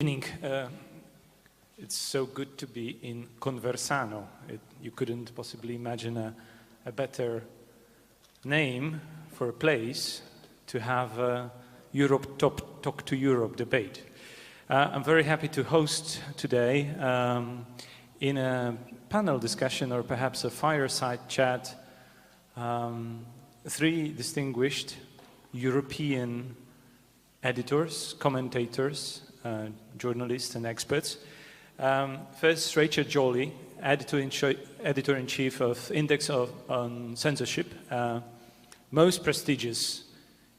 evening. It's so good to be in Conversano. You couldn't possibly imagine a better name for a place to have a Europe Talk to Europe debate. I'm very happy to host today in a panel discussion or perhaps a fireside chat three distinguished European editors, commentators, journalists and experts. First, Rachel Joly, editor-in-chief of Index on Censorship, most prestigious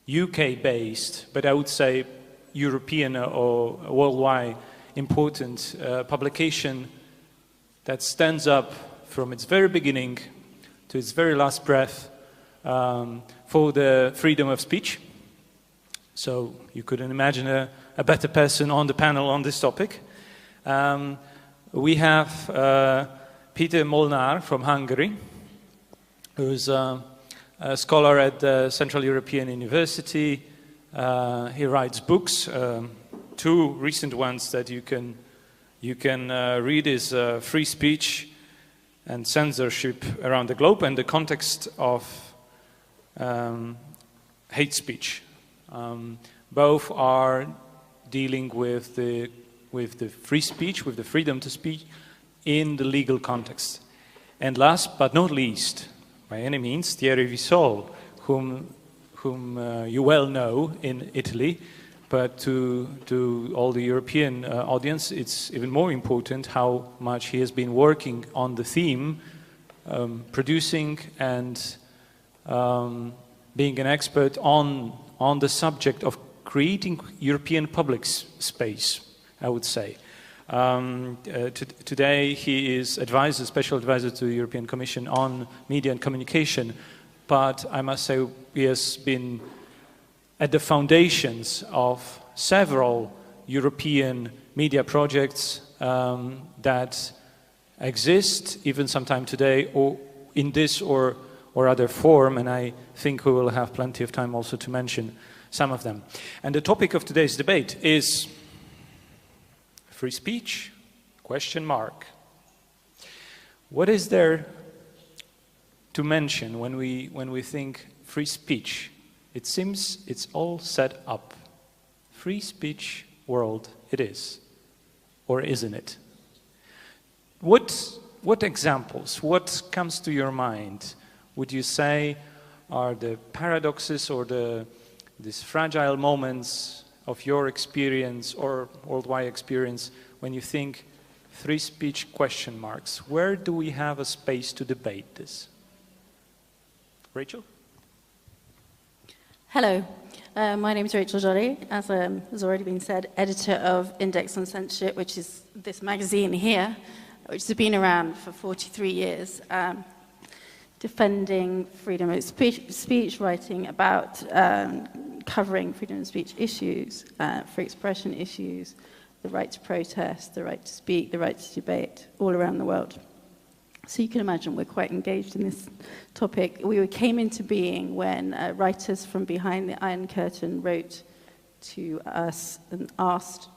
UK-based, but I would say European or worldwide important publication that stands up from its very beginning to its very last breath for the freedom of speech. So you couldn't imagine a better person on the panel on this topic. We have Peter Molnár from Hungary, who's a scholar at the Central European University. He writes books. Two recent ones that you can read is Free Speech and Censorship Around the Globe and the Context of Hate Speech. Both are dealing with the free speech, with the freedom to speak in the legal context. And last but not least, by any means, Thierry Vissol, whom you well know in Italy, but to all the European audience, it's even more important how much he has been working on the theme, producing and being an expert on the subject of creating European public space, I would say. Today he is special advisor to the European Commission on media and communication, but I must say he has been at the foundations of several European media projects that exist even sometime today or in this or other form, and I think we will have plenty of time also to mention some of them. And the topic of today's debate is free speech, ? What is there to mention when we think free speech? It seems it's all set up. Free speech world it is, or isn't it? What examples, what comes to your mind, would you say are the paradoxes or these fragile moments of your experience or worldwide experience when you think free speech ? Where do we have a space to debate this? Rachel? Hello, my name is Rachel Joly, as has already been said, editor of Index on Censorship, which is this magazine here, which has been around for 43 years, defending freedom of speech, writing about covering freedom of speech issues, free expression issues, the right to protest, the right to speak, the right to debate, all around the world. So you can imagine we're quite engaged in this topic. We came into being when writers from behind the Iron Curtain wrote to us and asked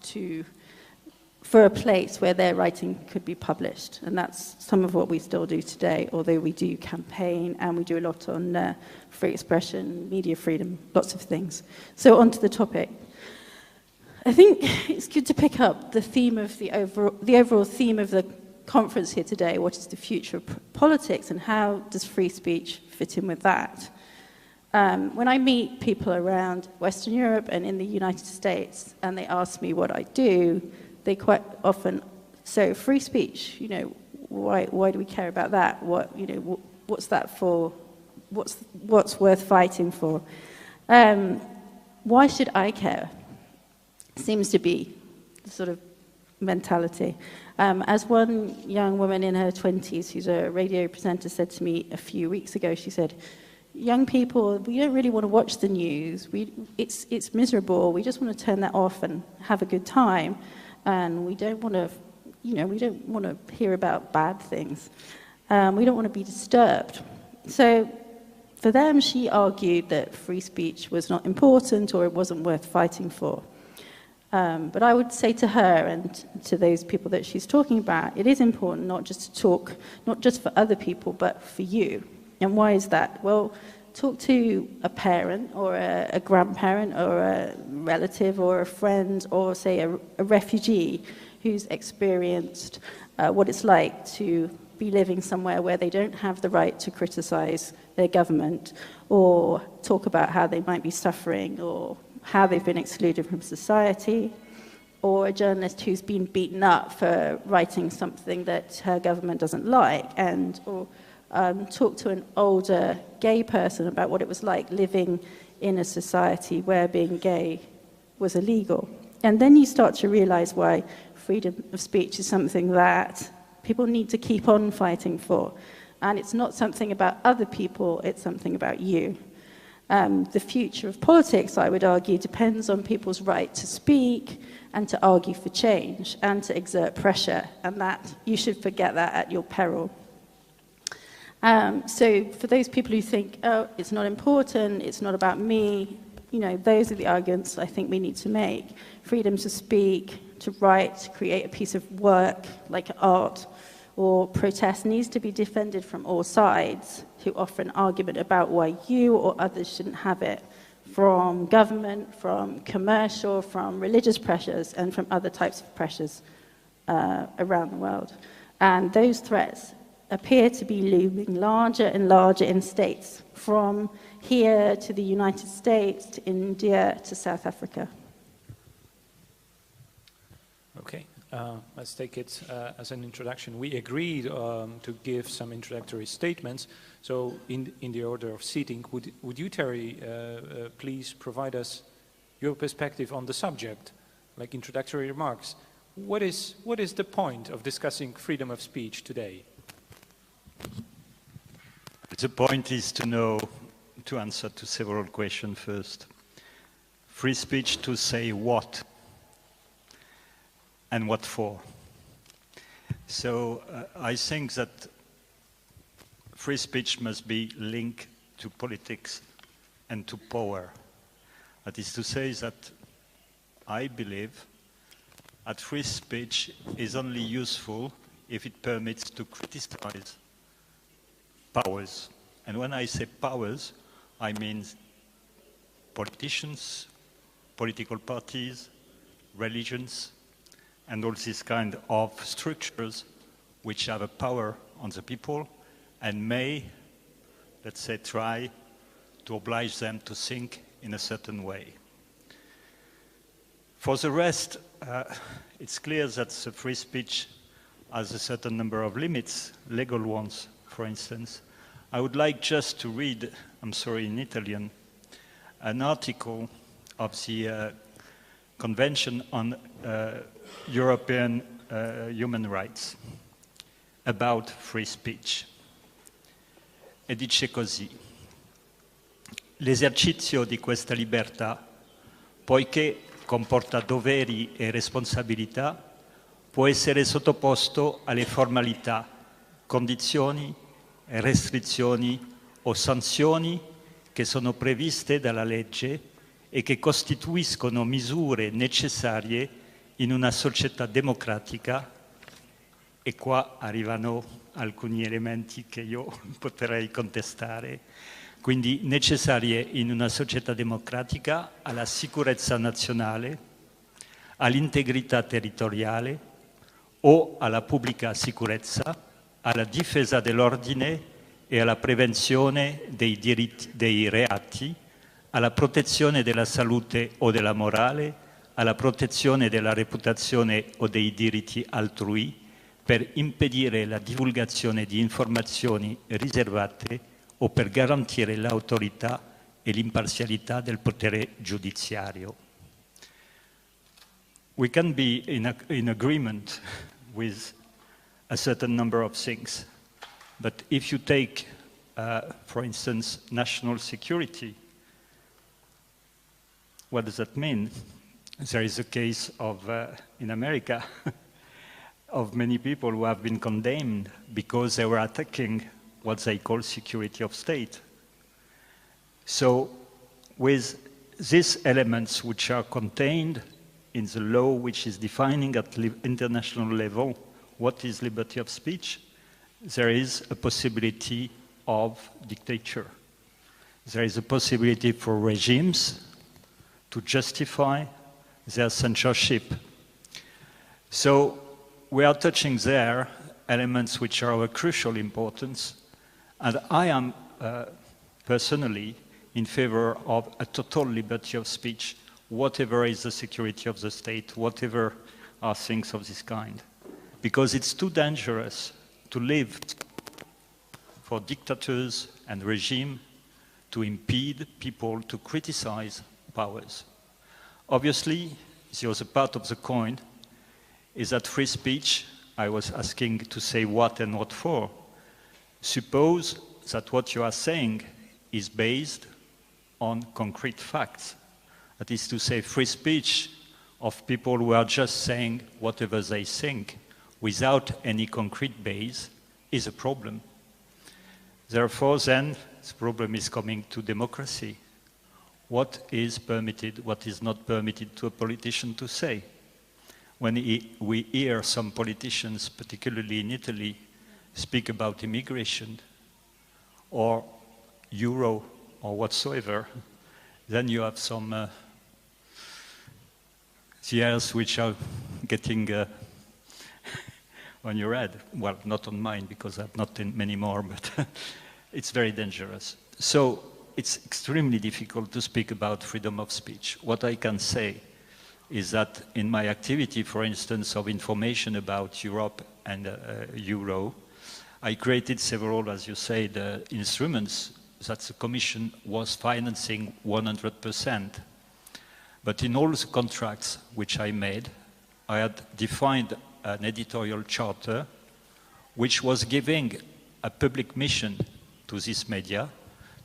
for a place where their writing could be published. And that's some of what we still do today, although we do campaign and we do a lot on free expression, media freedom, lots of things. So on to the topic. I think it's good to pick up the theme of the overall theme of the conference here today. What is the future of politics and how does free speech fit in with that? When I meet people around Western Europe and in the United States and they ask me what I do, they quite often, so free speech, why do we care about that? What's that for? What's worth fighting for? Why should I care? Seems to be the sort of mentality. As one young woman in her 20s, who's a radio presenter, said to me a few weeks ago, she said, young people, we don't really want to watch the news. It's miserable. We just want to turn that off and have a good time. And we don't want to, we don't want to hear about bad things. We don't want to be disturbed. So for them, she argued that free speech was not important or it wasn't worth fighting for. But I would say to her and to those people that she's talking about, it is important not just to talk, not just for other people, but for you. And why is that? Well, talk to a parent or a grandparent or a relative or a friend or, say, a refugee who's experienced what it's like to be living somewhere where they don't have the right to criticize their government or talk about how they might be suffering or how they've been excluded from society, or a journalist who's been beaten up for writing something that her government doesn't like, or talk to an older gay person about what it was like living in a society where being gay was illegal. And then you start to realize why freedom of speech is something that people need to keep on fighting for. And it's not something about other people, it's something about you. The future of politics, I would argue, depends on people's right to speak and to argue for change and to exert pressure, and that you should forget that at your peril. So for those people who think, oh, it's not important, it's not about me, those are the arguments I think we need to make. Freedom to speak, to write, to create a piece of work like art or protest needs to be defended from all sides who offer an argument about why you or others shouldn't have it, from government, from commercial, from religious pressures, and from other types of pressures around the world. And those threats appear to be looming larger and larger in states, from here to the United States, to India, to South Africa. Okay, let's take it as an introduction. We agreed to give some introductory statements. So in the order of seating, would you, Terry, please provide us your perspective on the subject, like introductory remarks? What is the point of discussing freedom of speech today? The point is to answer to several questions first. Free speech to say what? And what for? So I think that free speech must be linked to politics and to power. That is to say that I believe that free speech is only useful if it permits to criticize powers. And when I say powers, I mean politicians, political parties, religions, and all these kind of structures which have a power on the people and may, let's say, try to oblige them to think in a certain way. For the rest, it's clear that the free speech has a certain number of limits, legal ones, for instance. I would like just to read, I'm sorry, in Italian, an article of the Convention on European Human Rights about free speech. E dice così: l'esercizio di questa libertà, poiché comporta doveri e responsabilità, può essere sottoposto alle formalità, condizioni, restrizioni o sanzioni che sono previste dalla legge e che costituiscono misure necessarie in una società democratica, e qua arrivano alcuni elementi che io potrei contestare, quindi necessarie in una società democratica alla sicurezza nazionale, all'integrità territoriale o alla pubblica sicurezza, alla difesa dell'ordine e alla prevenzione dei reati, alla protezione della salute o della morale, alla protezione della reputazione o dei diritti altrui, per impedire la divulgazione di informazioni riservate o per garantire l'autorità e l'imparzialità del potere giudiziario. We can be in agreement with a certain number of things, but if you take, for instance, national security, what does that mean? There is a case of, in America, of many people who have been condemned because they were attacking what they call security of state. So with these elements which are contained in the law which is defining at international level what is liberty of speech, there is a possibility of dictature. There is a possibility for regimes to justify their censorship. So we are touching there elements which are of crucial importance, and I am personally in favor of a total liberty of speech, whatever is the security of the state, whatever are things of this kind. Because it's too dangerous to live for dictators and regime to impede people to criticize powers. Obviously, the other part of the coin is that free speech, I was asking to say what and what for. Suppose that what you are saying is based on concrete facts. That is to say, free speech of people who are just saying whatever they think without any concrete base is a problem. Therefore, then, the problem is coming to democracy. What is permitted, what is not permitted to a politician to say? When we hear some politicians, particularly in Italy, speak about immigration or euro or whatsoever, then you have some tears which are getting on your head. Well, not on mine, because I have not many more, but it's very dangerous. So it's extremely difficult to speak about freedom of speech. What I can say is that in my activity, for instance, of information about Europe and Euro, I created several, as you said, instruments that the Commission was financing 100%. But in all the contracts which I made, I had defined an editorial charter which was giving a public mission to this media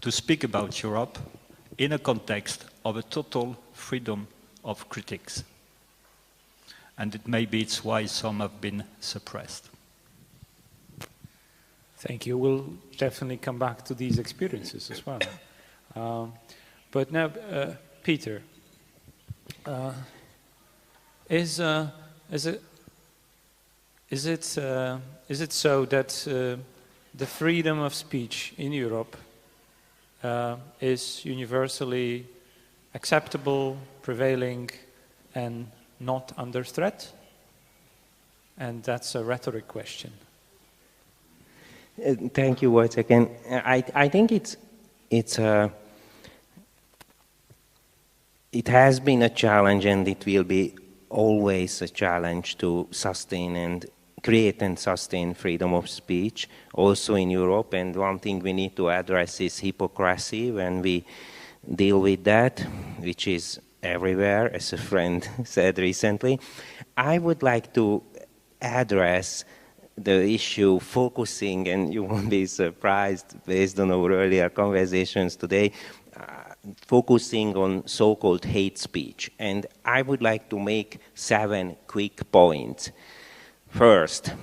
to speak about Europe in a context of a total freedom of critics. And maybe it's why some have been suppressed. Thank you. We'll definitely come back to these experiences as well. But now, Peter, is it so that the freedom of speech in Europe is universally acceptable, prevailing, and not under threat? And that's a rhetoric question. Thank you once again. I think it has been a challenge, and it will be always a challenge to sustain and create and sustain freedom of speech, also in Europe. And one thing we need to address is hypocrisy when we deal with that, which is everywhere, as a friend said recently. I would like to address the issue focusing, and you won't be surprised based on our earlier conversations today, focusing on so-called hate speech. And I would like to make 7 quick points. First,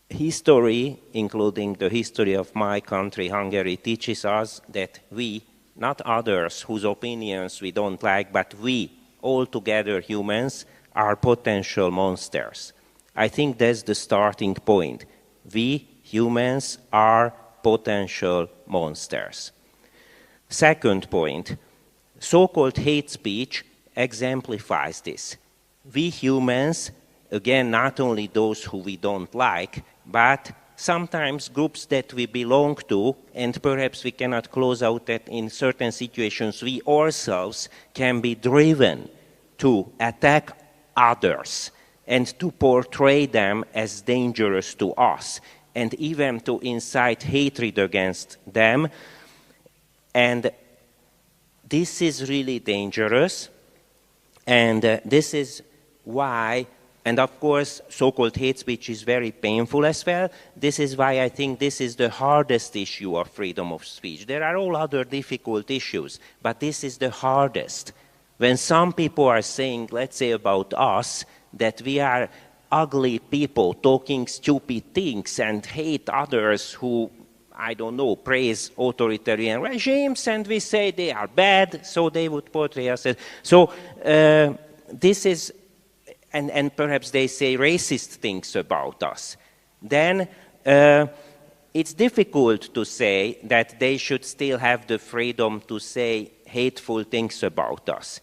history, including the history of my country, Hungary, teaches us that we, not others whose opinions we don't like, but we, all together humans, are potential monsters. I think that's the starting point. We, humans, are potential monsters. Second point, so-called hate speech exemplifies this. We humans, again, not only those who we don't like, but sometimes groups that we belong to, and perhaps we cannot close out that in certain situations we ourselves can be driven to attack others and to portray them as dangerous to us, and even to incite hatred against them. And this is really dangerous, and this is why, and of course, so-called hate speech is very painful as well. This is why I think this is the hardest issue of freedom of speech. There are all other difficult issues, but this is the hardest. When some people are saying, let's say about us, that we are ugly people talking stupid things and hate others who, I don't know, praise authoritarian regimes, and we say they are bad, so they would portray us as. So this is, and perhaps they say racist things about us, then it's difficult to say that they should still have the freedom to say hateful things about us.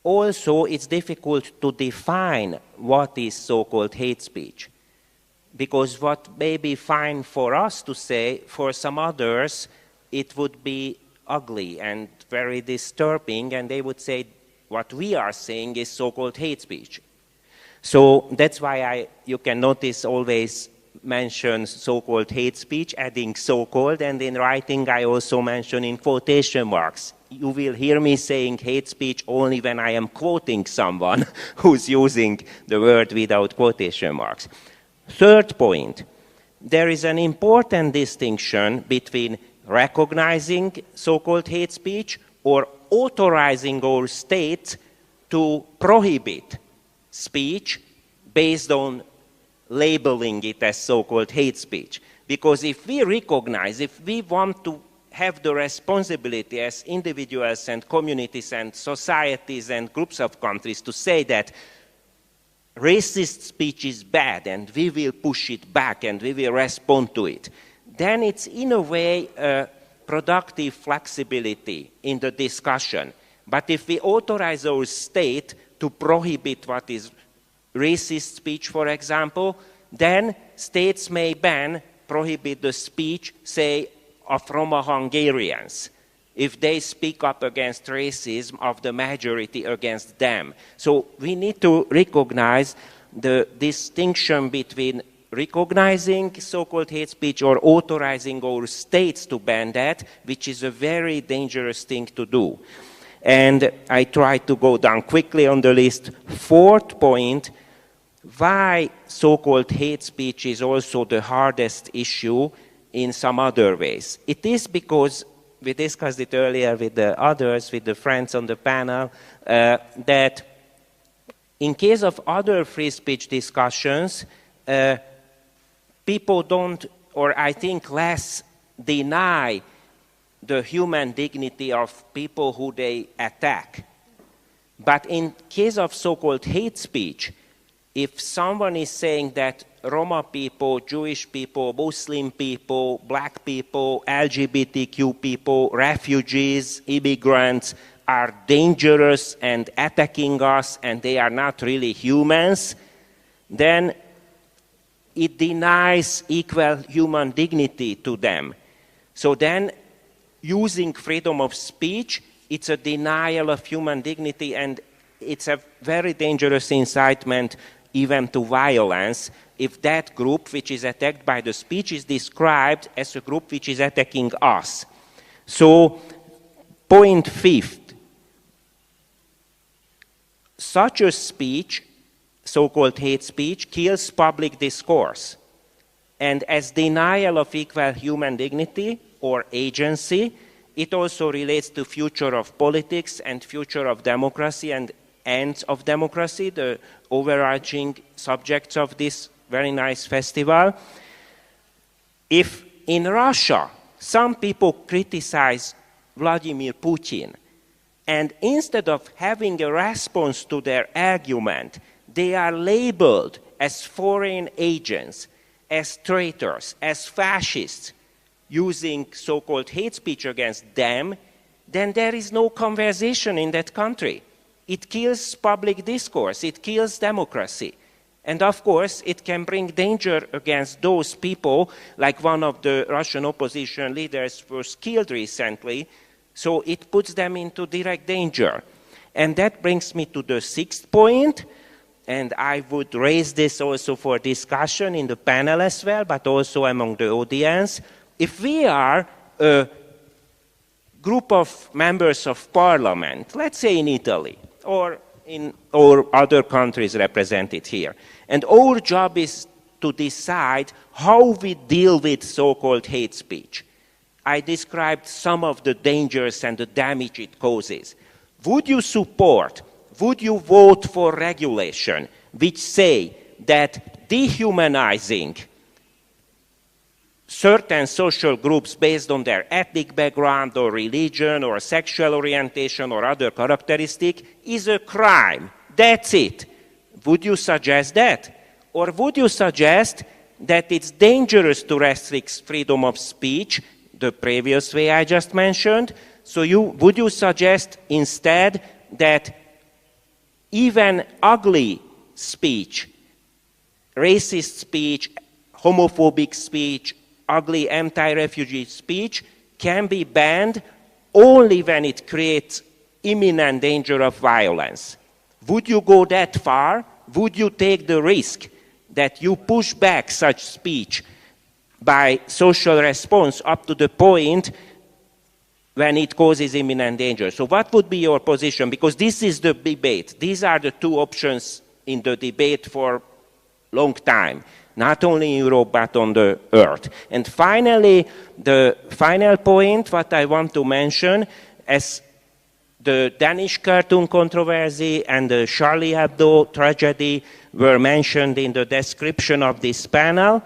Also, it's difficult to define what is so-called hate speech, because what may be fine for us to say, for some others, it would be ugly and very disturbing, and they would say what we are saying is so-called hate speech. So that's why you can notice always mention so-called hate speech, adding so-called, and in writing I also mention in quotation marks. You will hear me saying hate speech only when I am quoting someone who's using the word without quotation marks. Third point, there is an important distinction between recognizing so-called hate speech or authorizing our state to prohibit speech based on labeling it as so-called hate speech. Because if we recognize, if we want to have the responsibility as individuals and communities and societies and groups of countries to say that racist speech is bad and we will push it back and we will respond to it, then it's in a way a productive flexibility in the discussion. But if we authorize our state to prohibit what is racist speech, for example, then states may prohibit the speech, say, of Roma Hungarians, if they speak up against racism of the majority against them. So we need to recognize the distinction between recognizing so-called hate speech or authorizing our states to ban that, which is a very dangerous thing to do. And I try to go down quickly on the list. Fourth point, why so-called hate speech is also the hardest issue in some other ways. It is because, we discussed it earlier with the others, with the friends on the panel, that in case of other free speech discussions, people don't, or I think less, deny the human dignity of people who they attack. But in case of so-called hate speech, if someone is saying that Roma people, Jewish people, Muslim people, black people, LGBTQ people, refugees, immigrants are dangerous and attacking us and they are not really humans, then it denies equal human dignity to them. So then using freedom of speech, it's a denial of human dignity and it's a very dangerous incitement even to violence if that group which is attacked by the speech is described as a group which is attacking us. So, point fifth, such a speech, so-called hate speech, kills public discourse. And as denial of equal human dignity or agency, it also relates to future of politics and future of democracy and ends of democracy, the overarching subjects of this very nice festival. If in Russia some people criticize Vladimir Putin, and instead of having a response to their argument, they are labeled as foreign agents, as traitors, as fascists, using so-called hate speech against them, then there is no conversation in that country. It kills public discourse, it kills democracy. And of course, it can bring danger against those people, like one of the Russian opposition leaders was killed recently, so it puts them into direct danger. And that brings me to the sixth point, and I would raise this also for discussion in the panel as well, but also among the audience. If we are a group of members of parliament, let's say in Italy, or other countries represented here. And our job is to decide how we deal with so-called hate speech. I described some of the dangers and the damage it causes. Would you support, would you vote for regulation which say that dehumanizing certain social groups based on their ethnic background or religion or sexual orientation or other characteristic is a crime. That's it. Would you suggest that? Or would you suggest that it's dangerous to restrict freedom of speech, the previous way I just mentioned? So would you suggest instead that even ugly speech, racist speech, homophobic speech, ugly anti-refugee speech can be banned only when it creates imminent danger of violence? Would you go that far? Would you take the risk that you push back such speech by social response up to the point when it causes imminent danger? So what would be your position? Because this is the debate. These are the two options in the debate for a long time, not only in Europe but on the earth. And finally, the final point what I want to mention, as the Danish cartoon controversy and the Charlie Hebdo tragedy were mentioned in the description of this panel,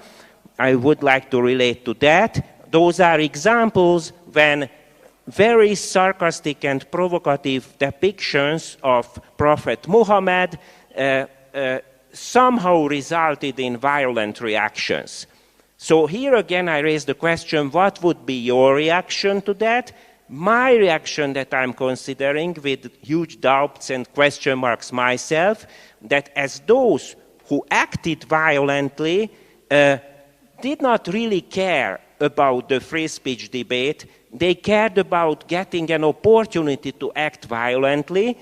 I would like to relate to that. Those are examples when very sarcastic and provocative depictions of Prophet Muhammad somehow resulted in violent reactions. So here again I raise the question, what would be your reaction to that? My reaction that I'm considering with huge doubts and question marks myself, that as those who acted violently did not really care about the free speech debate, they cared about getting an opportunity to act violently.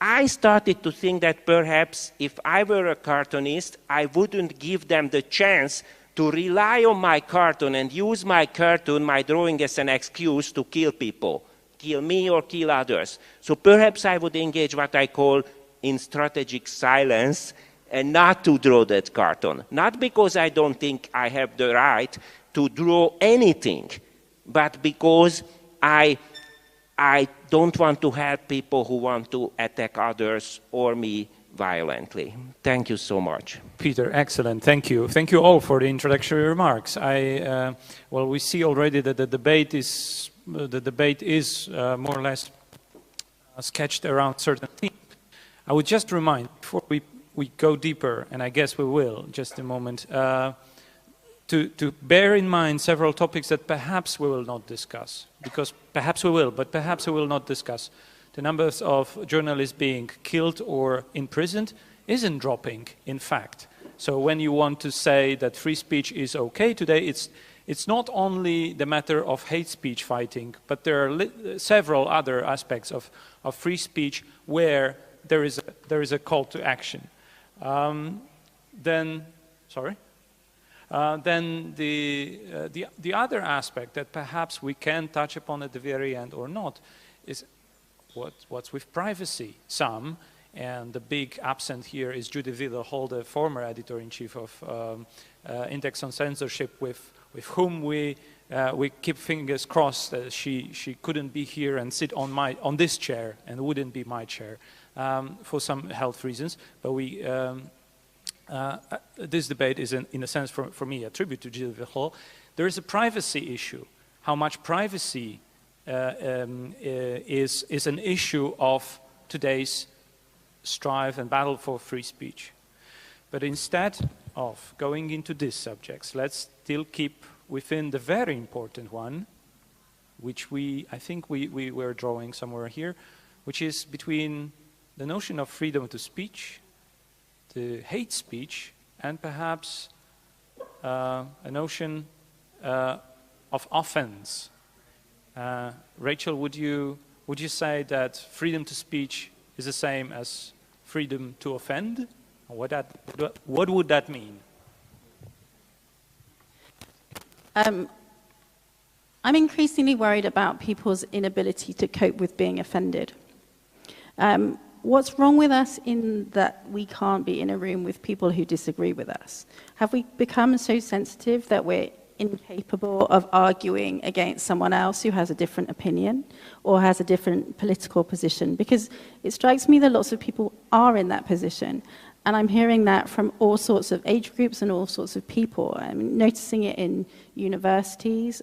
I started to think that perhaps if I were a cartoonist, I wouldn't give them the chance to rely on my cartoon and use my cartoon, my drawing as an excuse to kill people, kill me or kill others. So perhaps I would engage what I call in strategic silence and not to draw that cartoon. Not because I don't think I have the right to draw anything, but because I don't want to help people who want to attack others or me violently. Thank you so much. Peter, excellent. Thank you. Thank you all for the introductory remarks. Well, we see already that the debate is more or less sketched around certain themes. I would just remind, before we go deeper, and I guess we will, just a moment, to bear in mind several topics that perhaps we will not discuss, because perhaps we will, but perhaps we will not discuss. The numbers of journalists being killed or imprisoned isn't dropping, in fact. So when you want to say that free speech is okay today, it's not only the matter of hate speech fighting, but there are several other aspects of free speech where there is a call to action. Then the other aspect that perhaps we can touch upon at the very end or not is what's with privacy. And the big absent here is Judy Hall, the former editor-in-chief of Index on Censorship, with whom we keep fingers crossed that she couldn't be here and sit on this chair and wouldn't be my chair for some health reasons. But this debate is, in a sense, for me, a tribute to Judy Hall. There is a privacy issue. How much privacy is an issue of today's strive and battle for free speech. But instead of going into these subjects, let's still keep within the very important one, which I think we were drawing somewhere here, which is between the notion of freedom to speech, the hate speech, and perhaps a notion of offense. Rachel, would you say that freedom to speech is the same as freedom to offend? What would that mean? I'm increasingly worried about people's inability to cope with being offended. What's wrong with us in that we can't be in a room with people who disagree with us? Have we become so sensitive that we're incapable of arguing against someone else who has a different opinion or has a different political position? Because it strikes me that lots of people are in that position. And I'm hearing that from all sorts of age groups and all sorts of people. I'm noticing it in universities,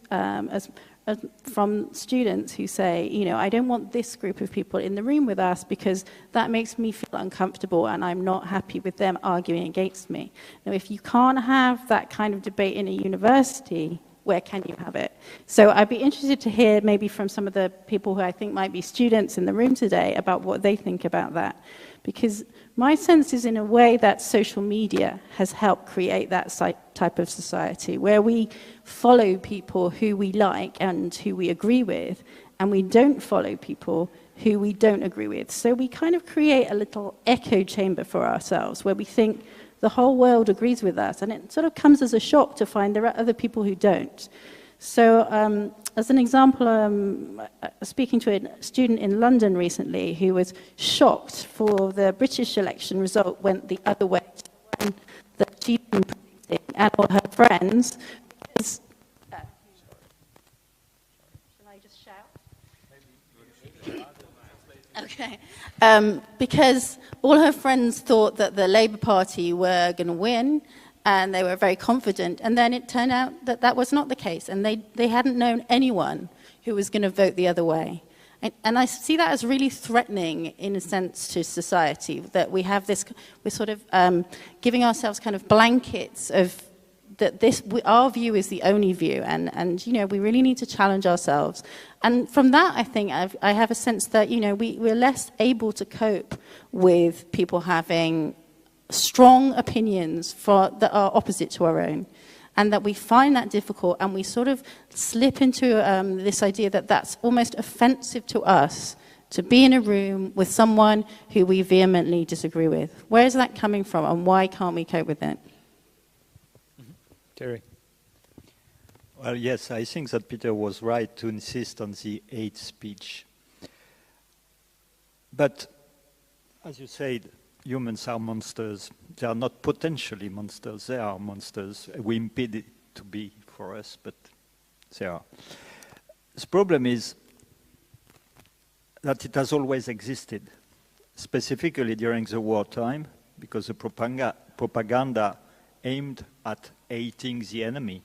from students who say, you know, I don't want this group of people in the room with us because that makes me feel uncomfortable and I'm not happy with them arguing against me. Now, if you can't have that kind of debate in a university, where can you have it? So I'd be interested to hear maybe from some of the people who I think might be students in the room today about what they think about that. Because my sense is, in a way, that social media has helped create that type of society where we follow people who we like and who we agree with, and we don't follow people who we don't agree with. So we kind of create a little echo chamber for ourselves where we think the whole world agrees with us, and it sort of comes as a shock to find there are other people who don't. So as an example, speaking to a student in London recently who was shocked for the British election result went the other way to the one that she'd been predicting, and all her friends. Because, shall I just shout? Okay. Because all her friends thought that the Labour Party were going to win, and they were very confident, and then it turned out that that was not the case, and they hadn't known anyone who was going to vote the other way. And I see that as really threatening, in a sense, to society, that we have this, we're sort of giving ourselves kind of blankets of that our view is the only view, and you know, we really need to challenge ourselves. And from that, I think I have a sense that, you know, we're less able to cope with people having strong opinions that are opposite to our own, and that we find that difficult, and we sort of slip into this idea that that's almost offensive to us to be in a room with someone who we vehemently disagree with. Where is that coming from, and why can't we cope with it? Terry. Well, yes, I think that Peter was right to insist on the hate speech. But, as you said, humans are monsters. They are not potentially monsters, they are monsters. We impede it to be for us, but they are. The problem is that it has always existed, specifically during the wartime, because the propaganda aimed at hating the enemy.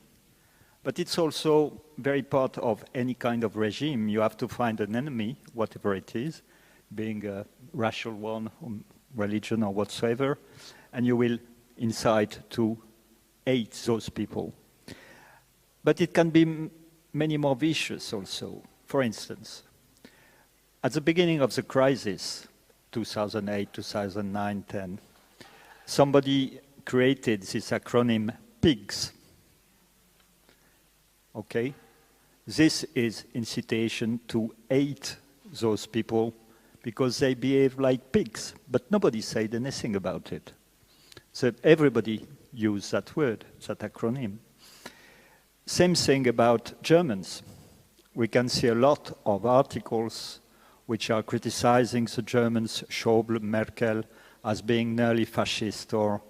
But it's also very part of any kind of regime. You have to find an enemy, whatever it is, being a racial one, religion or whatsoever, and you will incite to hate those people. But it can be many more vicious also. For instance, at the beginning of the crisis, 2008, 2009, 10, somebody created this acronym PIGS. Okay? This is incitation to hate those people because they behave like pigs, but nobody said anything about it. So everybody used that word, that acronym. Same thing about Germans. We can see a lot of articles which are criticizing the Germans, Schäuble, Merkel, as being nearly fascist or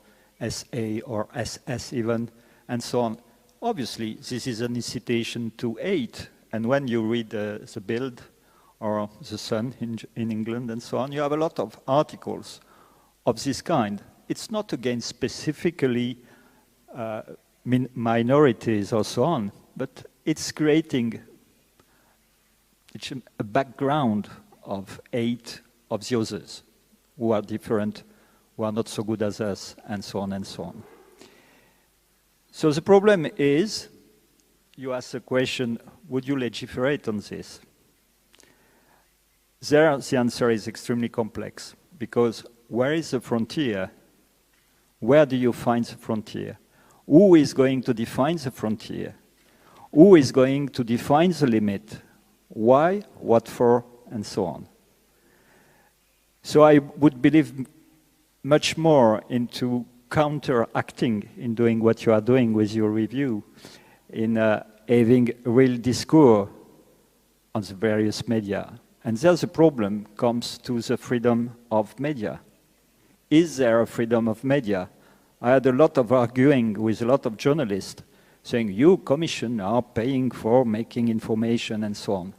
SA or SS even, and so on. Obviously, this is an incitation to hate. And when you read the Bild or the Sun in England and so on, you have a lot of articles of this kind. It's not against specifically minorities or so on, but it's creating a background of hate of the others who are different, who are not so good as us, and so on and so on. So the problem is, you ask the question, would you legislate on this? There, the answer is extremely complex, because where is the frontier? Where do you find the frontier? Who is going to define the frontier? Who is going to define the limit? Why, what for, and so on. So I would believe much more into counteracting in doing what you are doing with your review, in having real discourse on the various media. And there's a problem comes to the freedom of media. Is there a freedom of media? I had a lot of arguing with a lot of journalists saying, you, Commission, are paying for making information and so on.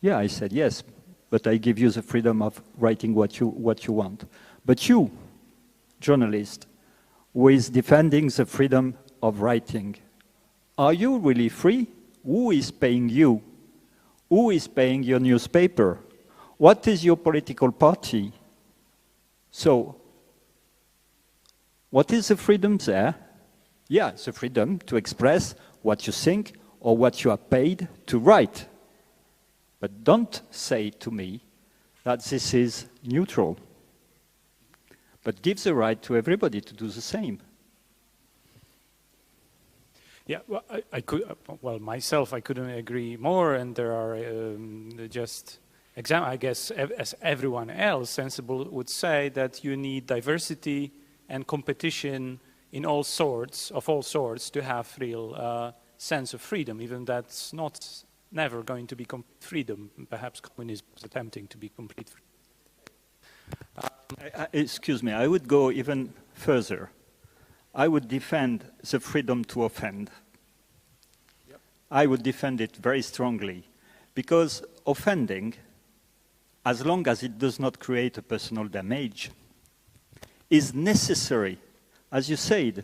Yeah, I said, yes, but I give you the freedom of writing what you want. But you, journalist who is defending the freedom of writing. Are you really free? Who is paying you? Who is paying your newspaper? What is your political party? So, what is the freedom there? Yeah, the freedom to express what you think or what you are paid to write. But don't say to me that this is neutral. But give the right to everybody to do the same. Yeah, well, I could. Well, myself, I couldn't agree more. And there are I guess, as everyone else sensible would say, that you need diversity and competition in all sorts to have real sense of freedom. Even that's not never going to be complete freedom. Perhaps communism is attempting to be complete freedom. Excuse me, I would go even further. I would defend the freedom to offend. Yep. I would defend it very strongly, because offending, as long as it does not create a personal damage, is necessary. As you said,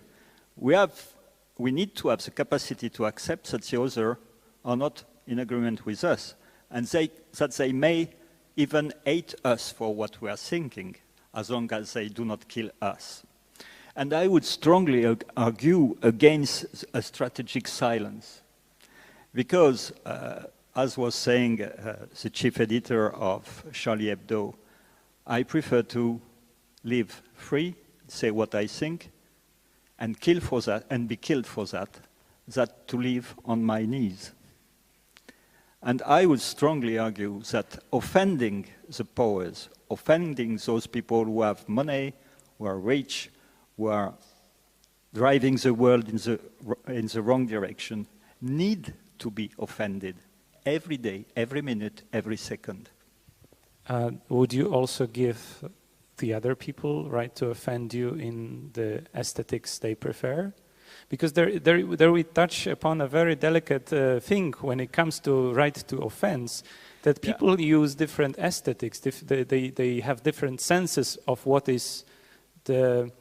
we need to have the capacity to accept that the other are not in agreement with us, and that they may even hate us for what we are thinking, as long as they do not kill us. And I would strongly argue against a strategic silence, because, as was saying the chief editor of Charlie Hebdo, I prefer to live free, say what I think, and kill for that, and be killed for that to live on my knees. And I would strongly argue that offending the powers, offending those people who have money, who are rich, who are driving the world in the wrong direction, need to be offended every day, every minute, every second. Would you also give the other people right to offend you in the aesthetics they prefer? Because there we touch upon a very delicate thing when it comes to right to offense, that people use different aesthetics. They have different senses of what is the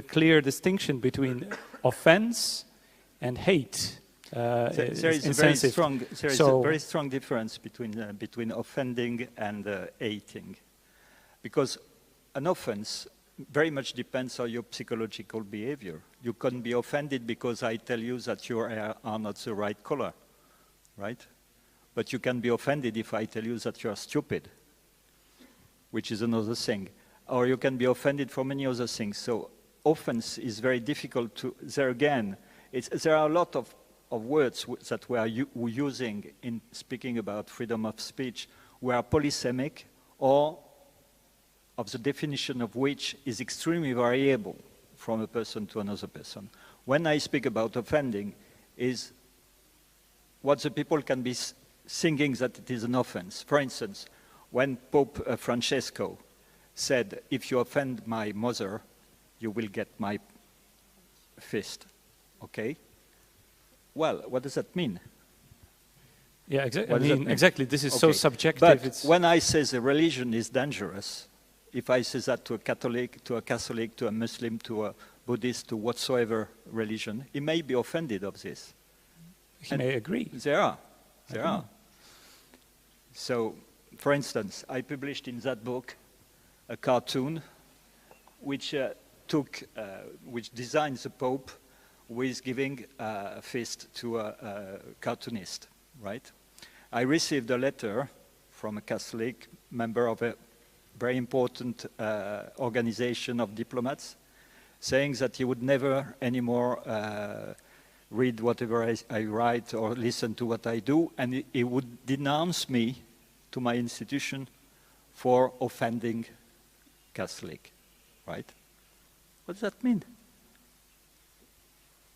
clear distinction between offense and hate. There is a very strong difference between offending and hating, because an offense very much depends on your psychological behavior. You can be offended because I tell you that your hair are not the right color, right? But you can be offended if I tell you that you are stupid, which is another thing. Or you can be offended for many other things. So offense is very difficult to, there again, there are a lot of words that we are using in speaking about freedom of speech, were polysemic, or of the definition of which is extremely variable from a person to another person. When I speak about offending, is what the people can be thinking that it is an offense. For instance, when Pope Francesco said, if you offend my mother, you will get my fist, okay? Well, what does that mean? Yeah, exactly. This is so subjective. But when I say the religion is dangerous, if I say that to a Catholic, to a Muslim, to a Buddhist, to whatsoever religion, he may be offended of this. He may agree. There are. So, for instance, I published in that book a cartoon which designs the Pope who is giving a fist to a cartoonist, right? I received a letter from a Catholic member of a very important organization of diplomats saying that he would never anymore read whatever I write or listen to what I do, and he would denounce me to my institution for offending Catholic, right? What does that mean?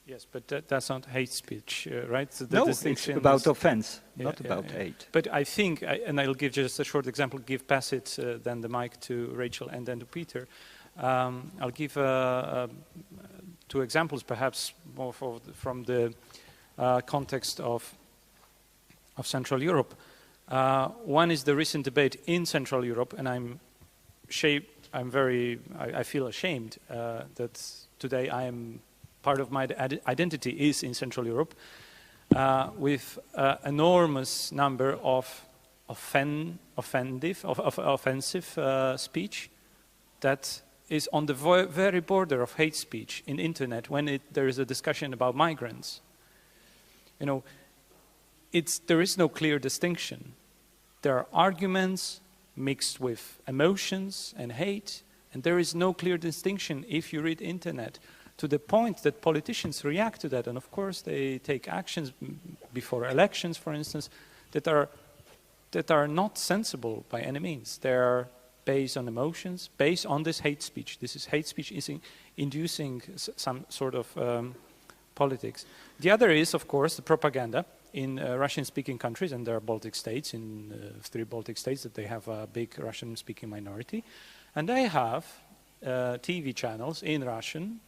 Yes, but that's not hate speech, right? So no, it's about offense, not about hate. But I think, and I'll give just a short example, pass it, then the mic to Rachel and then to Peter. I'll give 2 examples, perhaps more from the context of Central Europe. One is the recent debate in Central Europe, and I'm I feel ashamed that today I am part of my identity is in Central Europe, with enormous number of offensive speech that is on the very border of hate speech in internet when there is a discussion about migrants. You know, there is no clear distinction. There are arguments mixed with emotions and hate, and there is no clear distinction if you read internet, to the point that politicians react to that, and of course they take actions before elections, for instance, that are not sensible by any means. They are based on emotions, based on this hate speech. This is hate speech is inducing some sort of politics. The other is, of course, the propaganda in Russian-speaking countries, and there are Baltic states, in 3 Baltic states, that they have a big Russian-speaking minority, and they have TV channels in Russian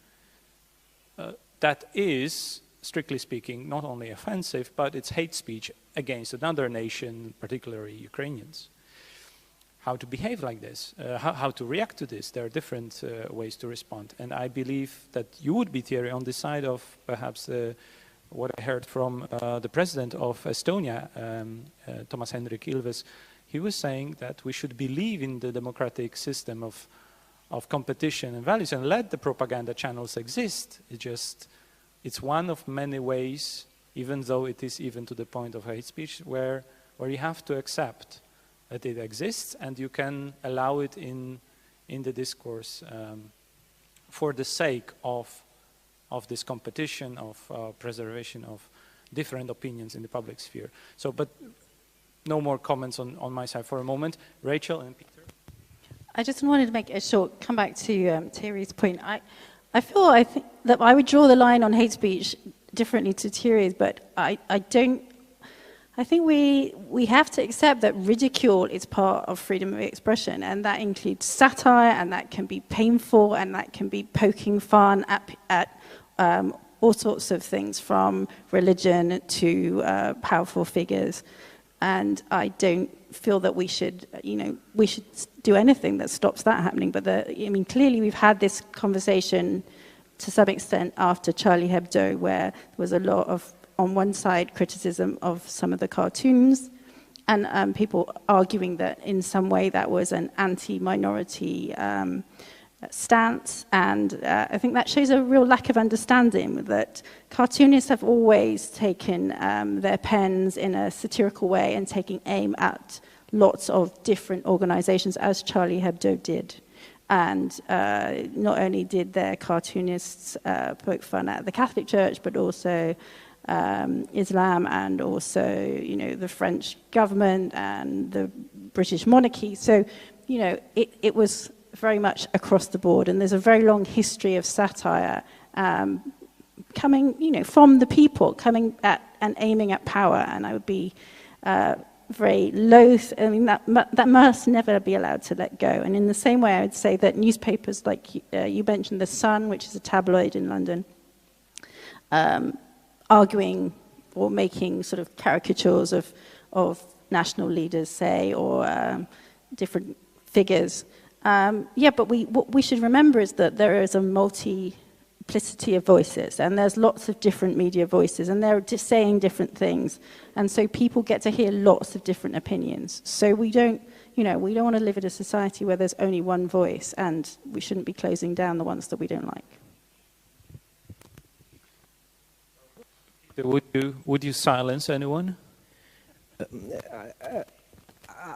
that is, strictly speaking, not only offensive, but it's hate speech against another nation, particularly Ukrainians. How to behave like this, how to react to this. There are different ways to respond. And I believe that you would be, Thierry, on the side of perhaps what I heard from the president of Estonia, Toomas Hendrik Ilves. He was saying that we should believe in the democratic system of competition and values and let the propaganda channels exist. It's one of many ways, even though it is even to the point of hate speech, where you have to accept that it exists and you can allow it in the discourse for the sake of this competition, of preservation of different opinions in the public sphere. So, but no more comments on my side for a moment. Rachel and Peter. I just wanted to make a short come back to Thierry's point. I think that I would draw the line on hate speech differently to Thierry's, but I think we have to accept that ridicule is part of freedom of expression, and that includes satire, and that can be painful, and that can be poking fun at all sorts of things, from religion to powerful figures. And I don't feel that we should do anything that stops that happening. But clearly we've had this conversation to some extent after Charlie Hebdo, where there was a lot of, on one side, criticism of some of the cartoons, and people arguing that in some way that was an anti-minority stance. And I think that shows a real lack of understanding that cartoonists have always taken their pens in a satirical way and taking aim at lots of different organizations, as Charlie Hebdo did. And not only did their cartoonists poke fun at the Catholic Church, but also Islam, and also, the French government and the British monarchy. So, it was very much across the board, and there's a very long history of satire coming, from the people, coming at and aiming at power. And I would be very loath. That must never be allowed to let go. And in the same way, I would say that newspapers, like you mentioned, The Sun, which is a tabloid in London, arguing or making sort of caricatures of national leaders, say, or different figures. But what we should remember is that there is a multiplicity of voices, and there's lots of different media voices, and they're just saying different things, and so people get to hear lots of different opinions. So we don't want to live in a society where there's only one voice, and we shouldn't be closing down the ones that we don't like. Would you silence anyone?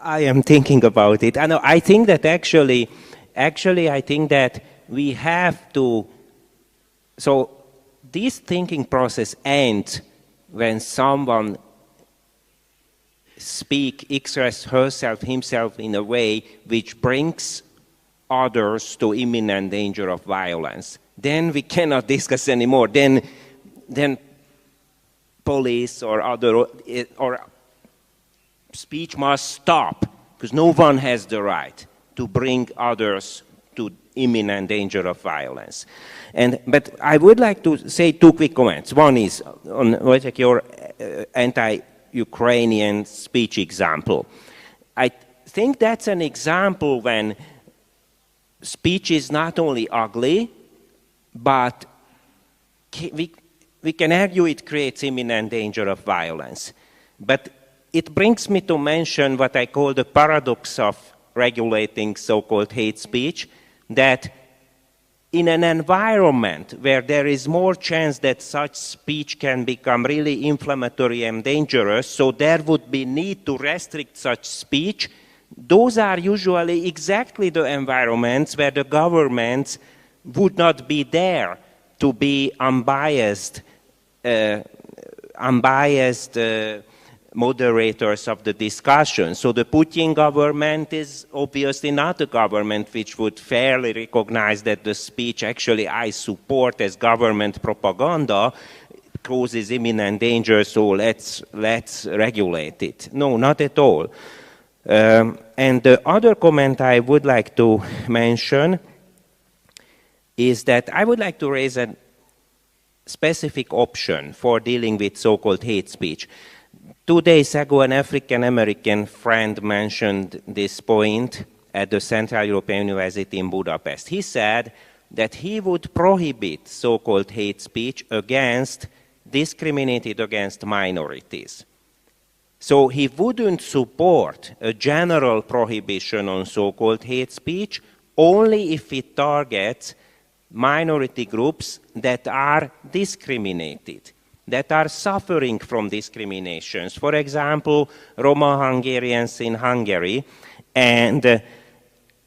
I am thinking about it. I think that actually, I think that we have to. So this thinking process ends when someone expresses herself, himself in a way which brings others to imminent danger of violence. Then we cannot discuss anymore. Then police or other or speech must stop, because no one has the right to bring others to imminent danger of violence. But I would like to say 2 quick comments. One is on Wojciech, your anti-Ukrainian speech example. I think that's an example when speech is not only ugly, but we can argue it creates imminent danger of violence. But it brings me to mention what I call the paradox of regulating so-called hate speech, that in an environment where there is more chance that such speech can become really inflammatory and dangerous, so there would be need to restrict such speech, those are usually exactly the environments where the governments would not be there to be unbiased moderators of the discussion. So the Putin government is obviously not a government which would fairly recognize that the speech actually I support as government propaganda causes imminent danger, so let's regulate it. No, not at all. And the other comment I would like to mention is that I would like to raise a specific option for dealing with so-called hate speech. 2 days ago, an African-American friend mentioned this point at the Central European University in Budapest. He said that he would prohibit so-called hate speech discriminated against minorities. So he wouldn't support a general prohibition on so-called hate speech only if it targets minority groups that are discriminated, that are suffering from discriminations. For example, Roma Hungarians in Hungary. And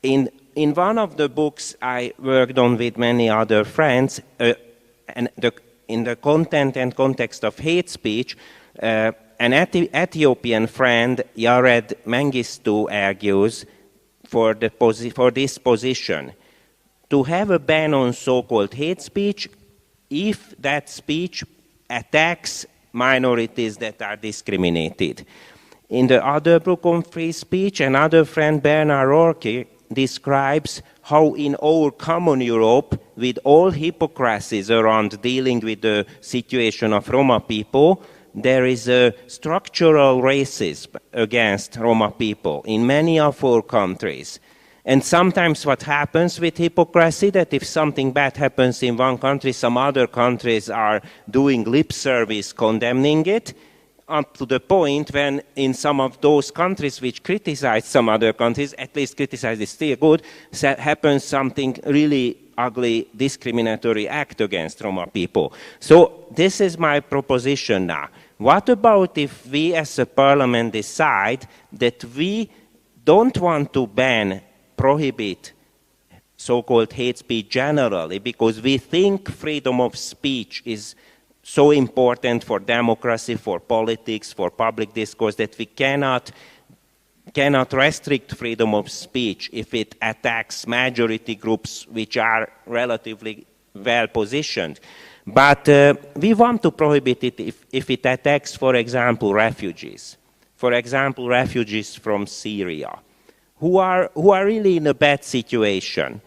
in one of the books I worked on with many other friends, in the content and context of hate speech, an Ethiopian friend, Yared Mengistu, argues for this position, to have a ban on so-called hate speech if that speech attacks minorities that are discriminated. In the other book on free speech, another friend, Bernard Orki, describes how in our common Europe, with all hypocrisies around dealing with the situation of Roma people, there is a structural racism against Roma people in many of our countries. And sometimes what happens with hypocrisy, that if something bad happens in one country, some other countries are doing lip service condemning it, up to the point when in some of those countries which criticize some other countries, at least criticize is still good, happens something really ugly discriminatory act against Roma people. So this is my proposition now. What about if we as a parliament decide that we don't want to prohibit so-called hate speech generally, because we think freedom of speech is so important for democracy, for politics, for public discourse, that we cannot restrict freedom of speech if it attacks majority groups which are relatively well positioned. But we want to prohibit it if it attacks, for example, refugees. For example, refugees from Syria, who are really in a bad situation.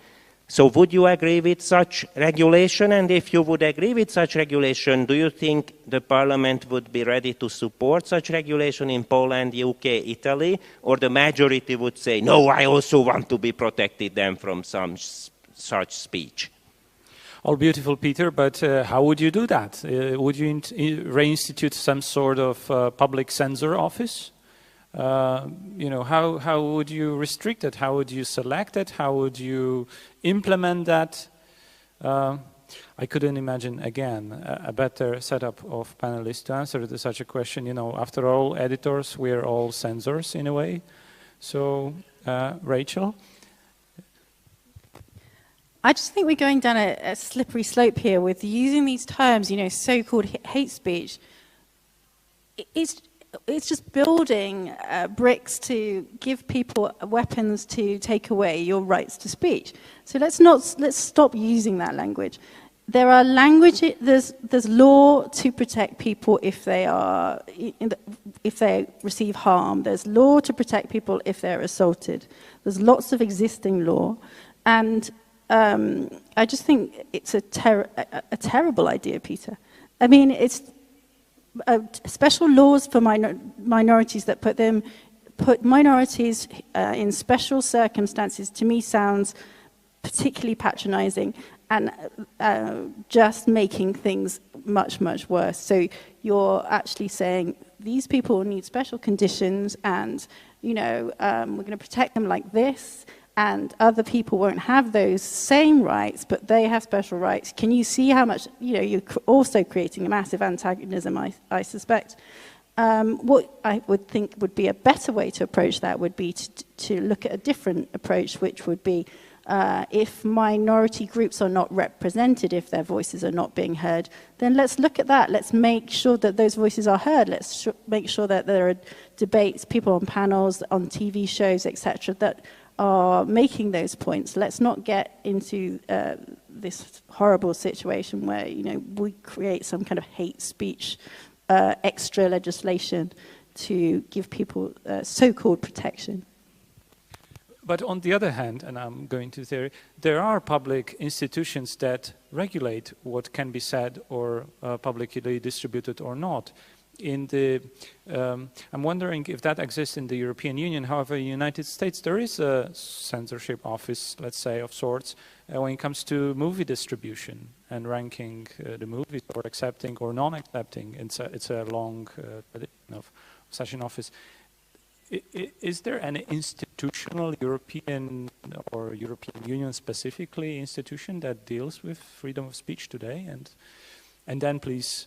So would you agree with such regulation? And if you would agree with such regulation, do you think the parliament would be ready to support such regulation in Poland, UK, Italy? Or the majority would say, no, I also want to be protected them from some such speech? All beautiful, Peter, but how would you do that? Would you reinstitute some sort of public censor office? How would you restrict it? How would you select it? How would you implement that? I couldn't imagine, again, a better setup of panelists to answer to such a question. After all, editors, we're all censors in a way. So, Rachel? I just think we're going down a slippery slope here with using these terms, so-called hate speech. It's just building bricks to give people weapons to take away your rights to speech. So let's stop using that language. There are there's law to protect people if they receive harm. There's law to protect people if they're assaulted. There's lots of existing law, and I just think it's a terrible idea, Peter. I mean, it's special laws for minorities that put minorities in special circumstances, to me sounds particularly patronizing and just making things much, much worse. So you're actually saying these people need special conditions and, you know, we're going to protect them like this, and other people won't have those same rights, but they have special rights. Can you see how much, you know, you're also creating a massive antagonism, I suspect. What I would think would be a better way to approach that would be to look at a different approach, which would be if minority groups are not represented, if their voices are not being heard, then let's look at that. Let's make sure that those voices are heard. Let's make sure that there are debates, people on panels, on TV shows, etc., that are making those points. Let's not get into this horrible situation where, you know, we create some kind of hate speech extra legislation to give people so-called protection. But on the other hand, and I'm going to theory, there are public institutions that regulate what can be said or publicly distributed or not. I'm wondering if that exists in the European Union. However, in the United States, there is a censorship office, let's say, of sorts, when it comes to movie distribution and ranking the movies, or accepting or non-accepting. It's a long tradition of such an office. Is there an institutional European or European Union specifically institution that deals with freedom of speech today? And then please.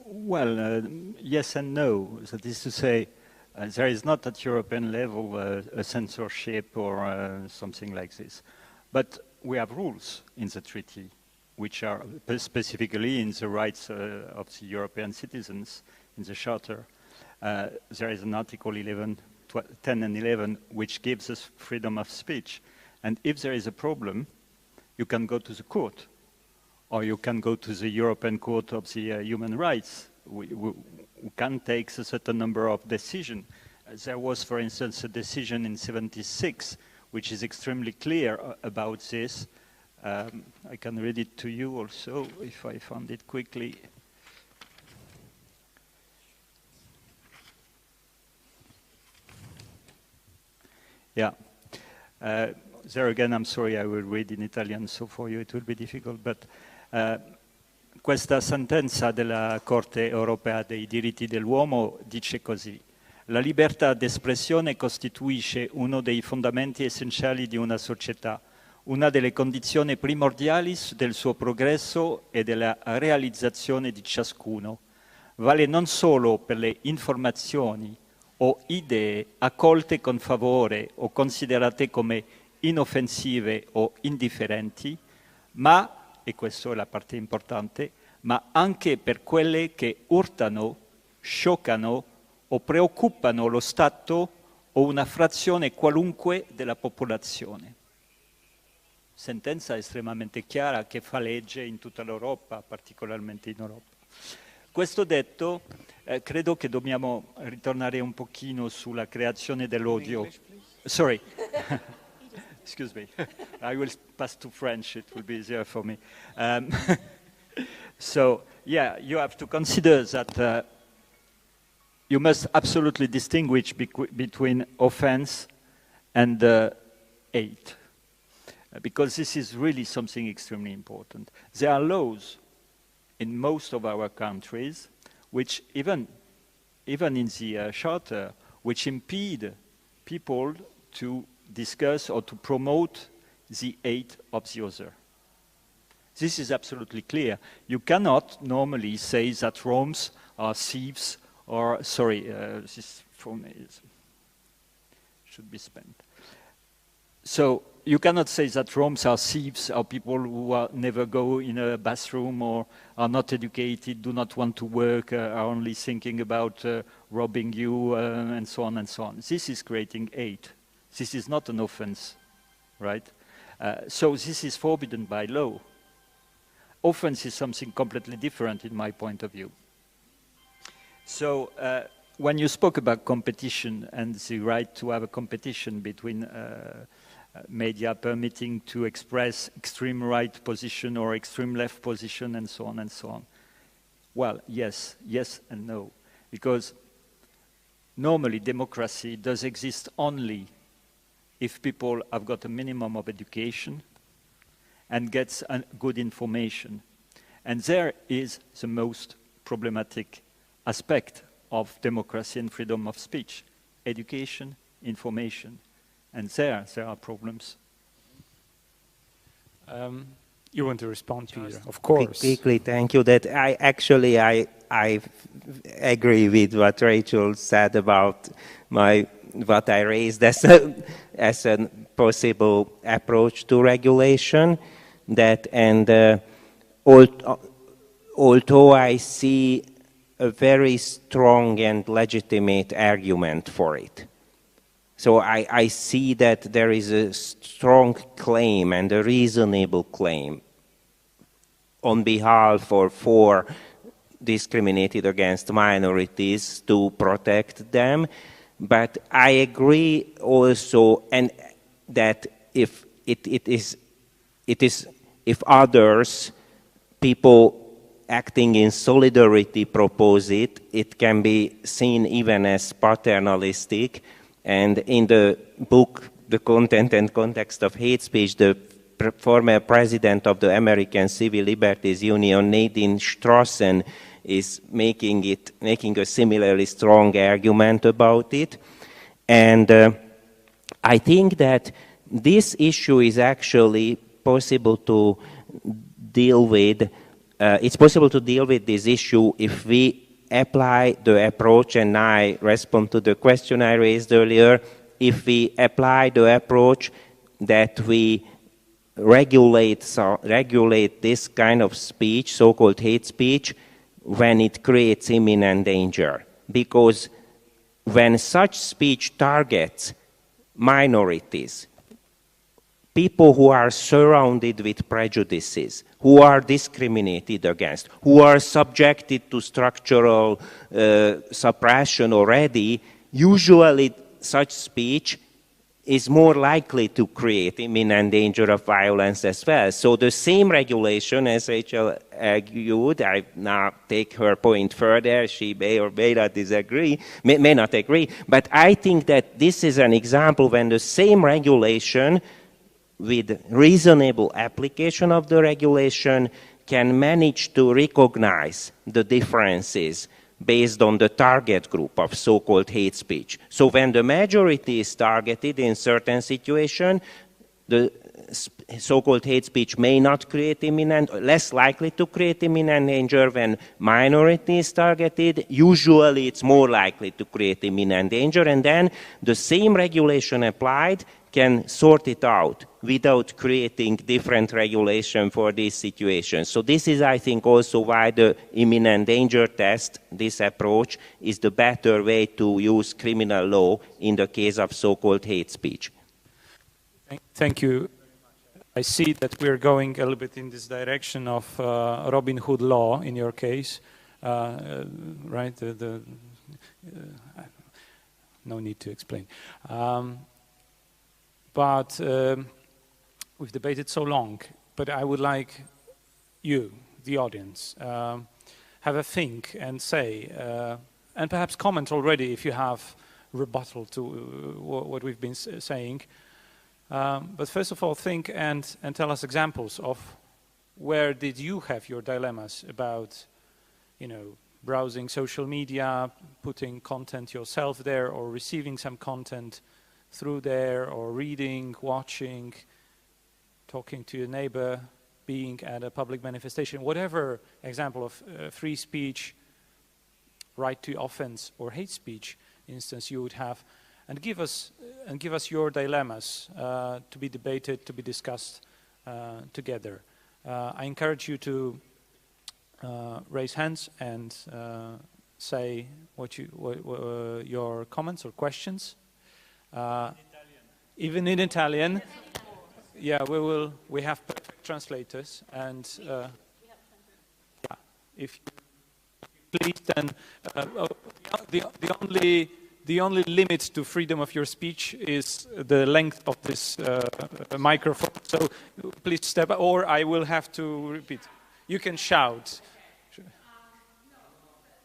Well, yes and no. That is to say, there is not at European level a censorship or something like this. But we have rules in the treaty, which are specifically in the rights of the European citizens, in the Charter. There is an Article 10 and 11, which gives us freedom of speech. And if there is a problem, you can go to the court, or you can go to the European Court of the Human Rights. We can take a certain number of decisions. There was, for instance, a decision in '76, which is extremely clear about this. I can read it to you also, if I found it quickly. Yeah. There again, I'm sorry, I will read in Italian, so for you it will be difficult, but questa sentenza della Corte Europea dei diritti dell'uomo dice così: la libertà d'espressione costituisce uno dei fondamenti essenziali di una società, una delle condizioni primordiali del suo progresso e della realizzazione di ciascuno. Vale non solo per le informazioni o idee accolte con favore o considerate come inoffensive o indifferenti, ma, e questa è la parte importante, ma anche per quelle che urtano, scioccano o preoccupano lo Stato o una frazione qualunque della popolazione. Sentenza estremamente chiara che fa legge in tutta l'Europa, particolarmente in Europa. Questo detto, credo che dobbiamo ritornare un pochino sulla creazione dell'odio. Sorry. Excuse me. I will pass to French. It will be easier for me. So, yeah, you have to consider that you must absolutely distinguish between offense and hate, because this is really something extremely important. There are laws in most of our countries, which even in the Charter, which impede people to discuss or to promote the hate of the other. This is absolutely clear. You cannot normally say that Roms are thieves, or, sorry, this phone should be spent. So, you cannot say that Roms are thieves, or people who never go in a bathroom, or are not educated, do not want to work, are only thinking about robbing you, and so on and so on. This is creating hate. This is not an offense, right? So this is forbidden by law. Offense is something completely different in my point of view. So when you spoke about competition and the right to have a competition between media permitting to express extreme right position or extreme left position and so on, well, yes and no. Because normally democracy does exist only if people have got a minimum of education and gets good information. And there is the most problematic aspect of democracy and freedom of speech: education, information. And there are problems. You want to respond, Peter? Of course. Quickly, thank you. That I agree with what Rachel said about what I raised as a possible approach to regulation. Although I see a very strong and legitimate argument for it. So I see that there is a strong claim and a reasonable claim on behalf or for discriminated against minorities to protect them. But I agree also, and that if others, people acting in solidarity, propose it, it can be seen even as paternalistic. And in the book, The Content and Context of Hate Speech, the former president of the American Civil Liberties Union, Nadine Strossen, is making a similarly strong argument about it. And I think that this issue is actually possible to deal with. It's possible to deal with this issue if we apply the approach, and I respond to the question I raised earlier, if we apply the approach that we regulate this kind of speech, so-called hate speech, when it creates imminent danger. Because when such speech targets minorities, people who are surrounded with prejudices, who are discriminated against, who are subjected to structural suppression already, usually such speech is more likely to create imminent danger of violence as well. So the same regulation, as Rachel argued, I now take her point further, she may or may not disagree, may not agree, but I think that this is an example when the same regulation, with reasonable application of the regulation, can manage to recognize the differences based on the target group of so-called hate speech. So when the majority is targeted in certain situation, the so-called hate speech may not create less likely to create imminent danger. When minority is targeted, usually it's more likely to create imminent danger, and then the same regulation applied can sort it out without creating different regulation for these situations. So this is, I think, also why the imminent danger test, this approach, is the better way to use criminal law in the case of so-called hate speech. Thank you. I see that we're going a little bit in this direction of Robin Hood law in your case, right? No need to explain. But we've debated so long, but I would like you, the audience, have a think and say, and perhaps comment already if you have rebuttal to what we've been saying. But first of all, think and tell us examples of where did you have your dilemmas about, browsing social media, putting content yourself there, or receiving some content through there, or reading, watching, talking to your neighbor, being at a public manifestation, whatever example of free speech, right to offense, or hate speech instance you would have, and give us your dilemmas to be debated, to be discussed together. I encourage you to raise hands and say what your comments or questions. Even in Italian. Yeah, we have perfect translators, and yeah, if you please, then the only limit to freedom of your speech is the length of this microphone. So please step up, or I will have to repeat. You can shout.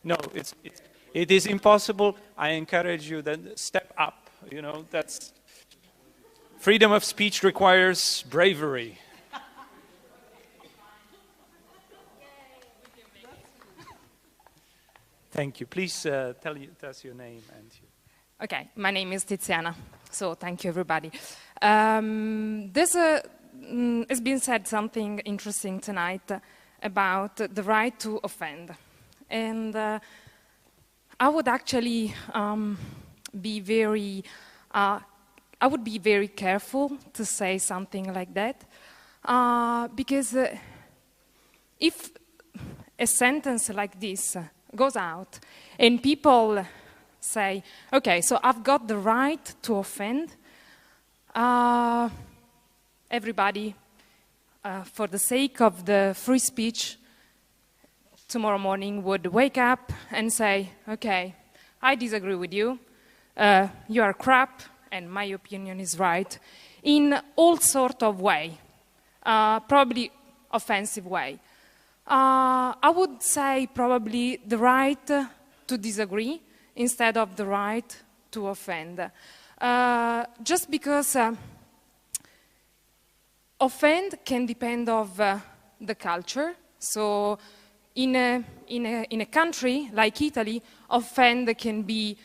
No, it is impossible. I encourage you then step up. That's Freedom of speech requires bravery. Thank you. Please tell us your name and Okay, my name is Tiziana, so thank you everybody. There's has been said something interesting tonight about the right to offend. And I would actually be very careful to say something like that, because if a sentence like this goes out and people say, okay, so I've got the right to offend, everybody, for the sake of the free speech, tomorrow morning would wake up and say, okay, I disagree with you, you are crap, and my opinion is right, in all sort of way, probably offensive way. I would say probably the right to disagree instead of the right to offend. Just because offend can depend of the culture. So in a country like Italy, offend can be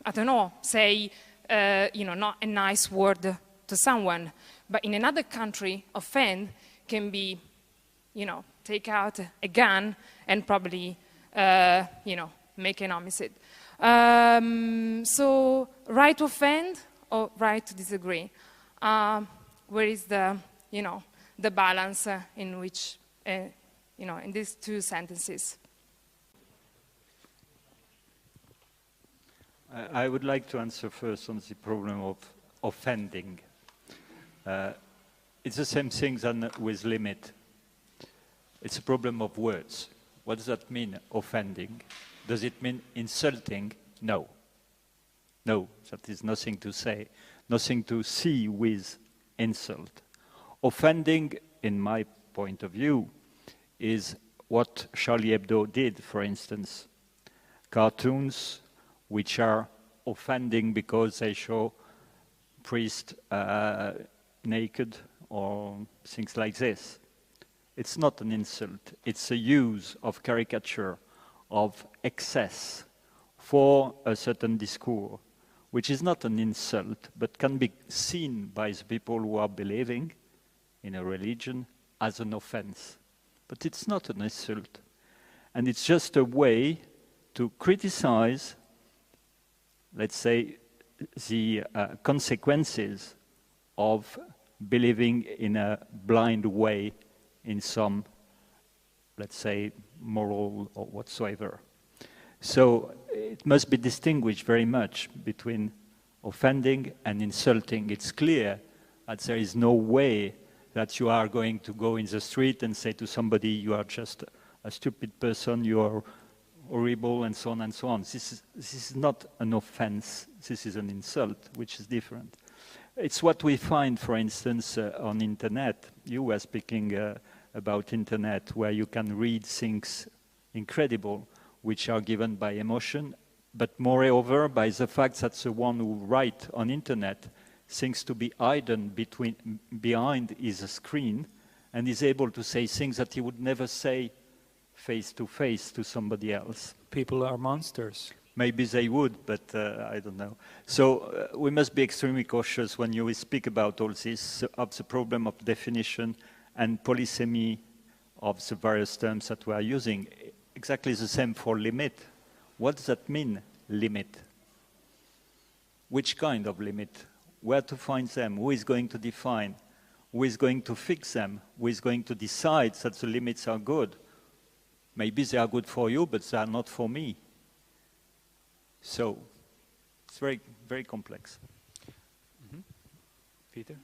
I don't know, say not a nice word to someone. But in another country, offend can be, take out a gun and probably make an homicide. So right to offend or right to disagree? Where is the balance in which, in these two sentences? I would like to answer first on the problem of offending. It's the same thing than with limit. It's a problem of words. What does that mean, offending? Does it mean insulting? No. No, that is nothing to say, nothing to see with insult. Offending, in my point of view, is what Charlie Hebdo did, for instance. Cartoons which are offending because they show priests naked or things like this. It's not an insult. It's a use of caricature, of excess for a certain discourse, which is not an insult, but can be seen by the people who are believing in a religion as an offense. But it's not an insult. And it's just a way to criticize, let's say, the consequences of believing in a blind way in some, let's say, moral or whatsoever. So it must be distinguished very much between offending and insulting. It's clear that there is no way that you are going to go in the street and say to somebody, you are just a stupid person, you are horrible, and so on and so on. This is not an offense, this is an insult, which is different. It's what we find, for instance, on internet. You were speaking about internet, where you can read things incredible, which are given by emotion, but moreover by the fact that the one who writes on internet seems to be hidden behind his screen and is able to say things that he would never say face to face to somebody else. people are monsters. Maybe they would, but I don't know. So we must be extremely cautious when you speak about all this, of the problem of definition and polysemy of the various terms that we are using. Exactly the same for limit. What does that mean, limit? Which kind of limit? Where to find them? Who is going to define? Who is going to fix them? Who is going to decide that the limits are good? Maybe they are good for you, but they are not for me. So it's very, very complex. Mm-hmm. Peter?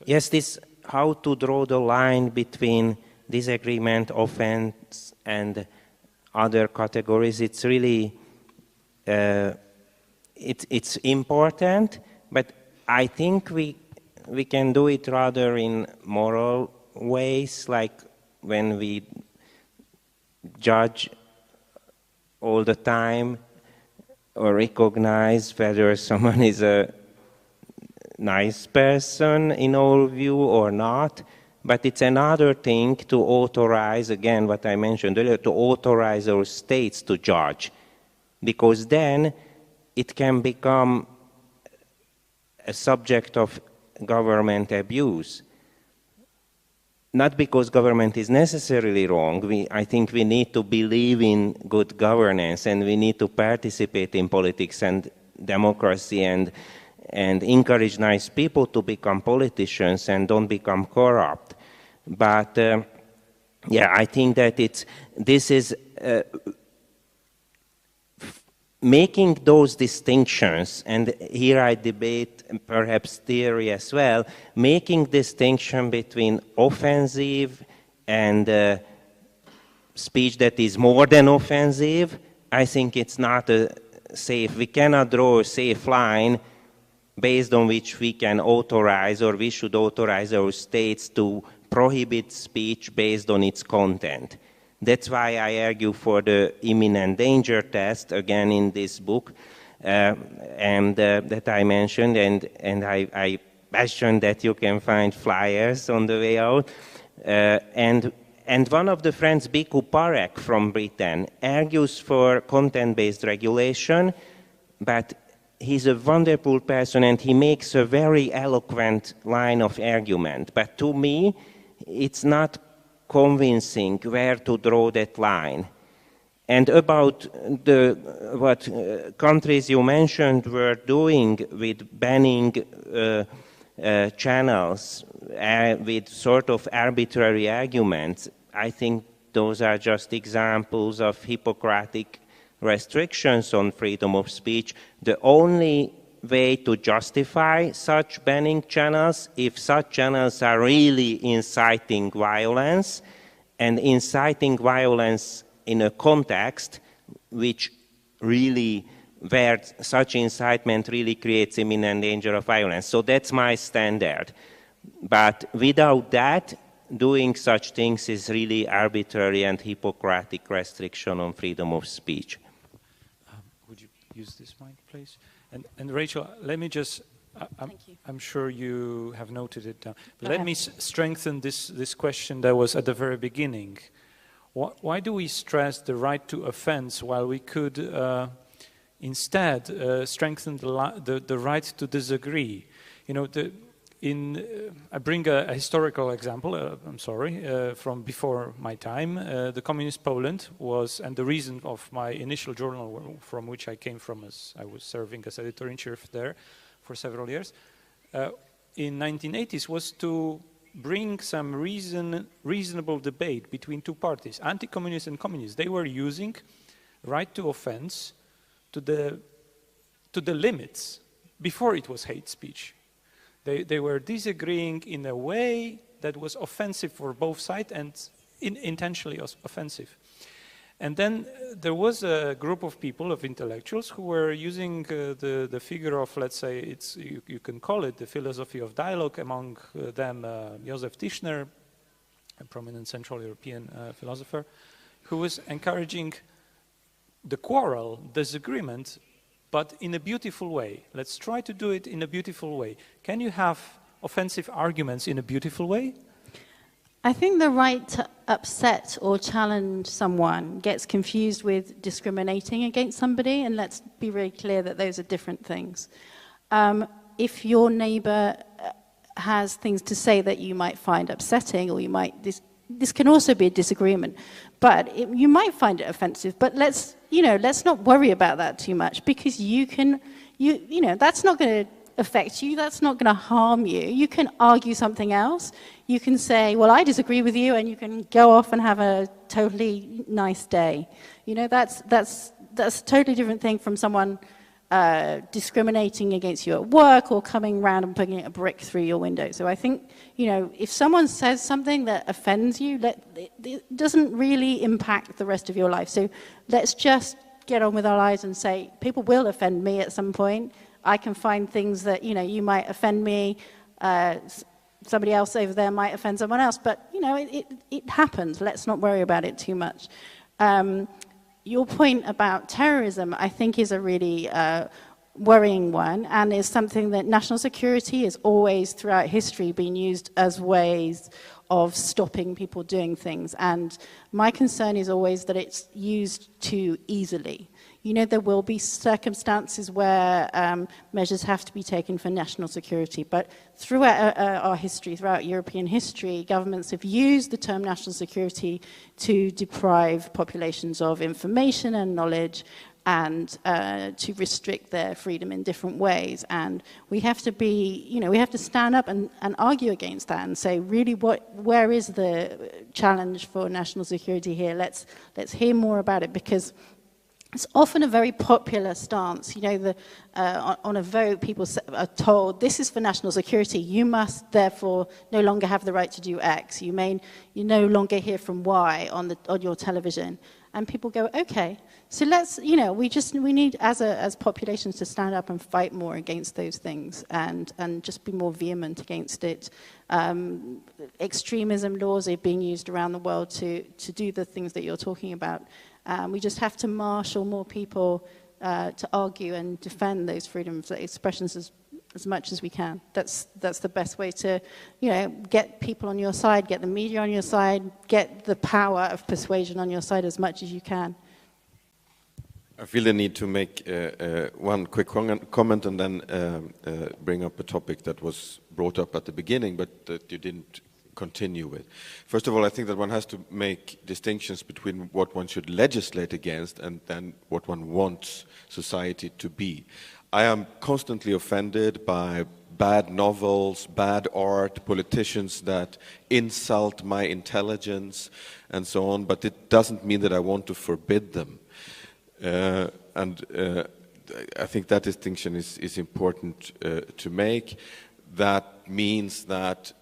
Yes, this how to draw the line between disagreement, offense, and other categories. It's really it's important, but I think we can do it rather in moral ways, like when we judge all the time or recognize whether someone is a nice person in our view or not. But it's another thing to authorize, again, what I mentioned earlier, to authorize our states to judge. Because then it can become a subject of government abuse. Not because government is necessarily wrong. I think we need to believe in good governance, and we need to participate in politics and democracy and encourage nice people to become politicians and don't become corrupt. But yeah, I think that this is making those distinctions, and here I debate perhaps theory as well, making distinction between offensive and speech that is more than offensive, I think it's not safe. We cannot draw a safe line based on which we can authorize, or we should authorize our states to prohibit speech based on its content. That's why I argue for the imminent danger test, again in this book, and that I mentioned, and I mentioned that you can find flyers on the way out. And one of the friends, Bhikkhu Parekh from Britain, argues for content-based regulation, but he's a wonderful person and he makes a very eloquent line of argument. But to me, it's not convincing where to draw that line. And about what countries you mentioned were doing with banning channels with sort of arbitrary arguments, I think those are just examples of Hippocratic restrictions on freedom of speech. The only way to justify such banning channels, if such channels are really inciting violence, and inciting violence in a context which really, where such incitement really creates imminent danger of violence. So that's my standard. But without that, doing such things is really arbitrary and Hippocratic restriction on freedom of speech. Would you use this mic, please? And Rachel, let me just, I'm sure you have noted it down. Let me strengthen this question that was at the very beginning. Why do we stress the right to offense while we could instead strengthen the right to disagree? You know, I bring a historical example, I'm sorry, from before my time. The communist Poland was, and the reason of my initial journal from which I came from, as I was serving as editor-in-chief there for several years, in 1980s was to bring some reasonable debate between two parties, anti-communists and communists. They were using right to offense to the limits before it was hate speech. They were disagreeing in a way that was offensive for both sides and intentionally offensive. And then there was a group of people, of intellectuals, who were using the figure of, let's say, you can call it the philosophy of dialogue, among them Josef Tischner, a prominent Central European philosopher, who was encouraging the quarrel, disagreement, but in a beautiful way. Let's try to do it in a beautiful way. Can you have offensive arguments in a beautiful way? I think the right to upset or challenge someone gets confused with discriminating against somebody, and let's be very clear that those are different things. If your neighbor has things to say that you might find upsetting, or you might, this can also be a disagreement, but you might find it offensive, but let's not worry about that too much, because that's not going to affect you, that's not going to harm you. You can argue something else. You can say, well, I disagree with you, and you can go off and have a totally nice day. That's a totally different thing from someone discriminating against you at work or coming around and putting a brick through your window. So I think, if someone says something that offends you, it doesn't really impact the rest of your life. So let's just get on with our lives and say, people will offend me at some point. I can find things that, you might offend me, somebody else over there might offend someone else, but, it happens. Let's not worry about it too much. Your point about terrorism, I think, is a really worrying one, and is something that national security has always, throughout history, been used as ways of stopping people doing things. And my concern is always that it's used too easily. You know, there will be circumstances where measures have to be taken for national security, but throughout our history, throughout European history, governments have used the term national security to deprive populations of information and knowledge, and to restrict their freedom in different ways. And we have to be, you know, we have to stand up and argue against that and say, really, where is the challenge for national security here? Let's hear more about it, because it's often a very popular stance. You know, on a vote, people are told, this is for national security. You must, therefore, no longer have the right to do X. You no longer hear from Y on your television. And people go, okay, so let's, you know, we need, as populations, to stand up and fight more against those things, and just be more vehement against it. Extremism laws are being used around the world to do the things that you're talking about. We just have to marshal more people to argue and defend those freedoms of expressions as much as we can. That's the best way to, you know, get people on your side, get the media on your side, get the power of persuasion on your side as much as you can. I feel the need to make one quick comment and then bring up a topic that was brought up at the beginning, but that you didn't continue with. First of all, I think that one has to make distinctions between what one should legislate against and then what one wants society to be. I am constantly offended by bad novels, bad art, politicians that insult my intelligence and so on, but it doesn't mean that I want to forbid them. I think that distinction is important to make. That means that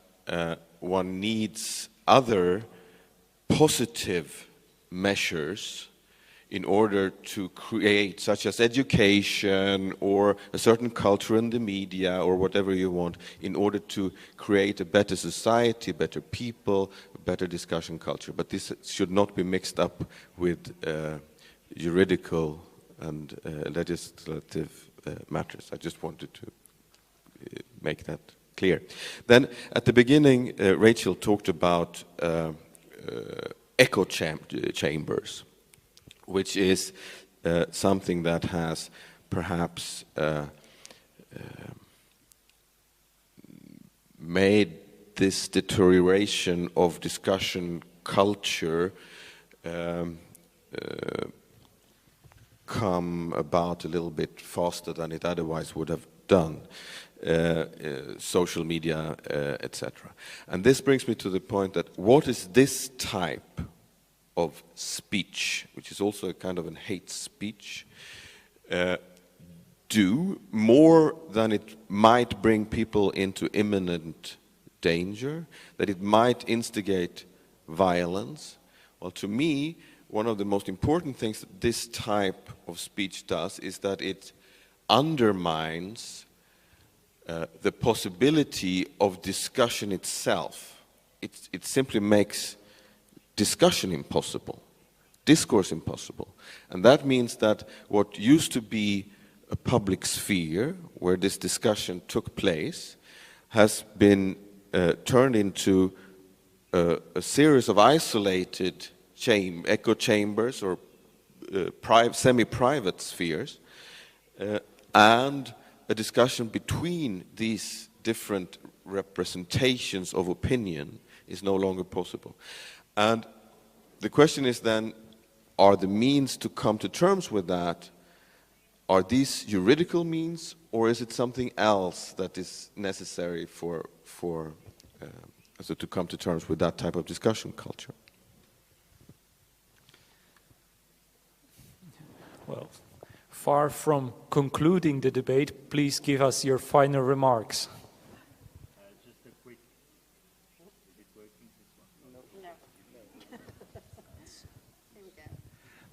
one needs other positive measures in order to create, such as education or a certain culture in the media or whatever you want, in order to create a better society, better people, a better discussion culture. But this should not be mixed up with juridical and legislative matters. I just wanted to make that clear. Then at the beginning, Rachel talked about echo chambers, which is something that has perhaps made this deterioration of discussion culture come about a little bit faster than it otherwise would have done. Social media, etc. And this brings me to the point that what is this type of speech, which is also a kind of a hate speech, do more than it might bring people into imminent danger, that it might instigate violence? Well, to me, one of the most important things that this type of speech does is that it undermines the possibility of discussion itself. It simply makes discussion impossible, discourse impossible. And that means that what used to be a public sphere where this discussion took place has been turned into a series of isolated echo chambers or semi-private spheres, and a discussion between these different representations of opinion is no longer possible. And the question is then, are the means to come to terms with that, are these juridical means, or is it something else that is necessary to come to terms with that type of discussion culture? Well, far from concluding the debate, please give us your final remarks. Just a quick. Is it working, this one?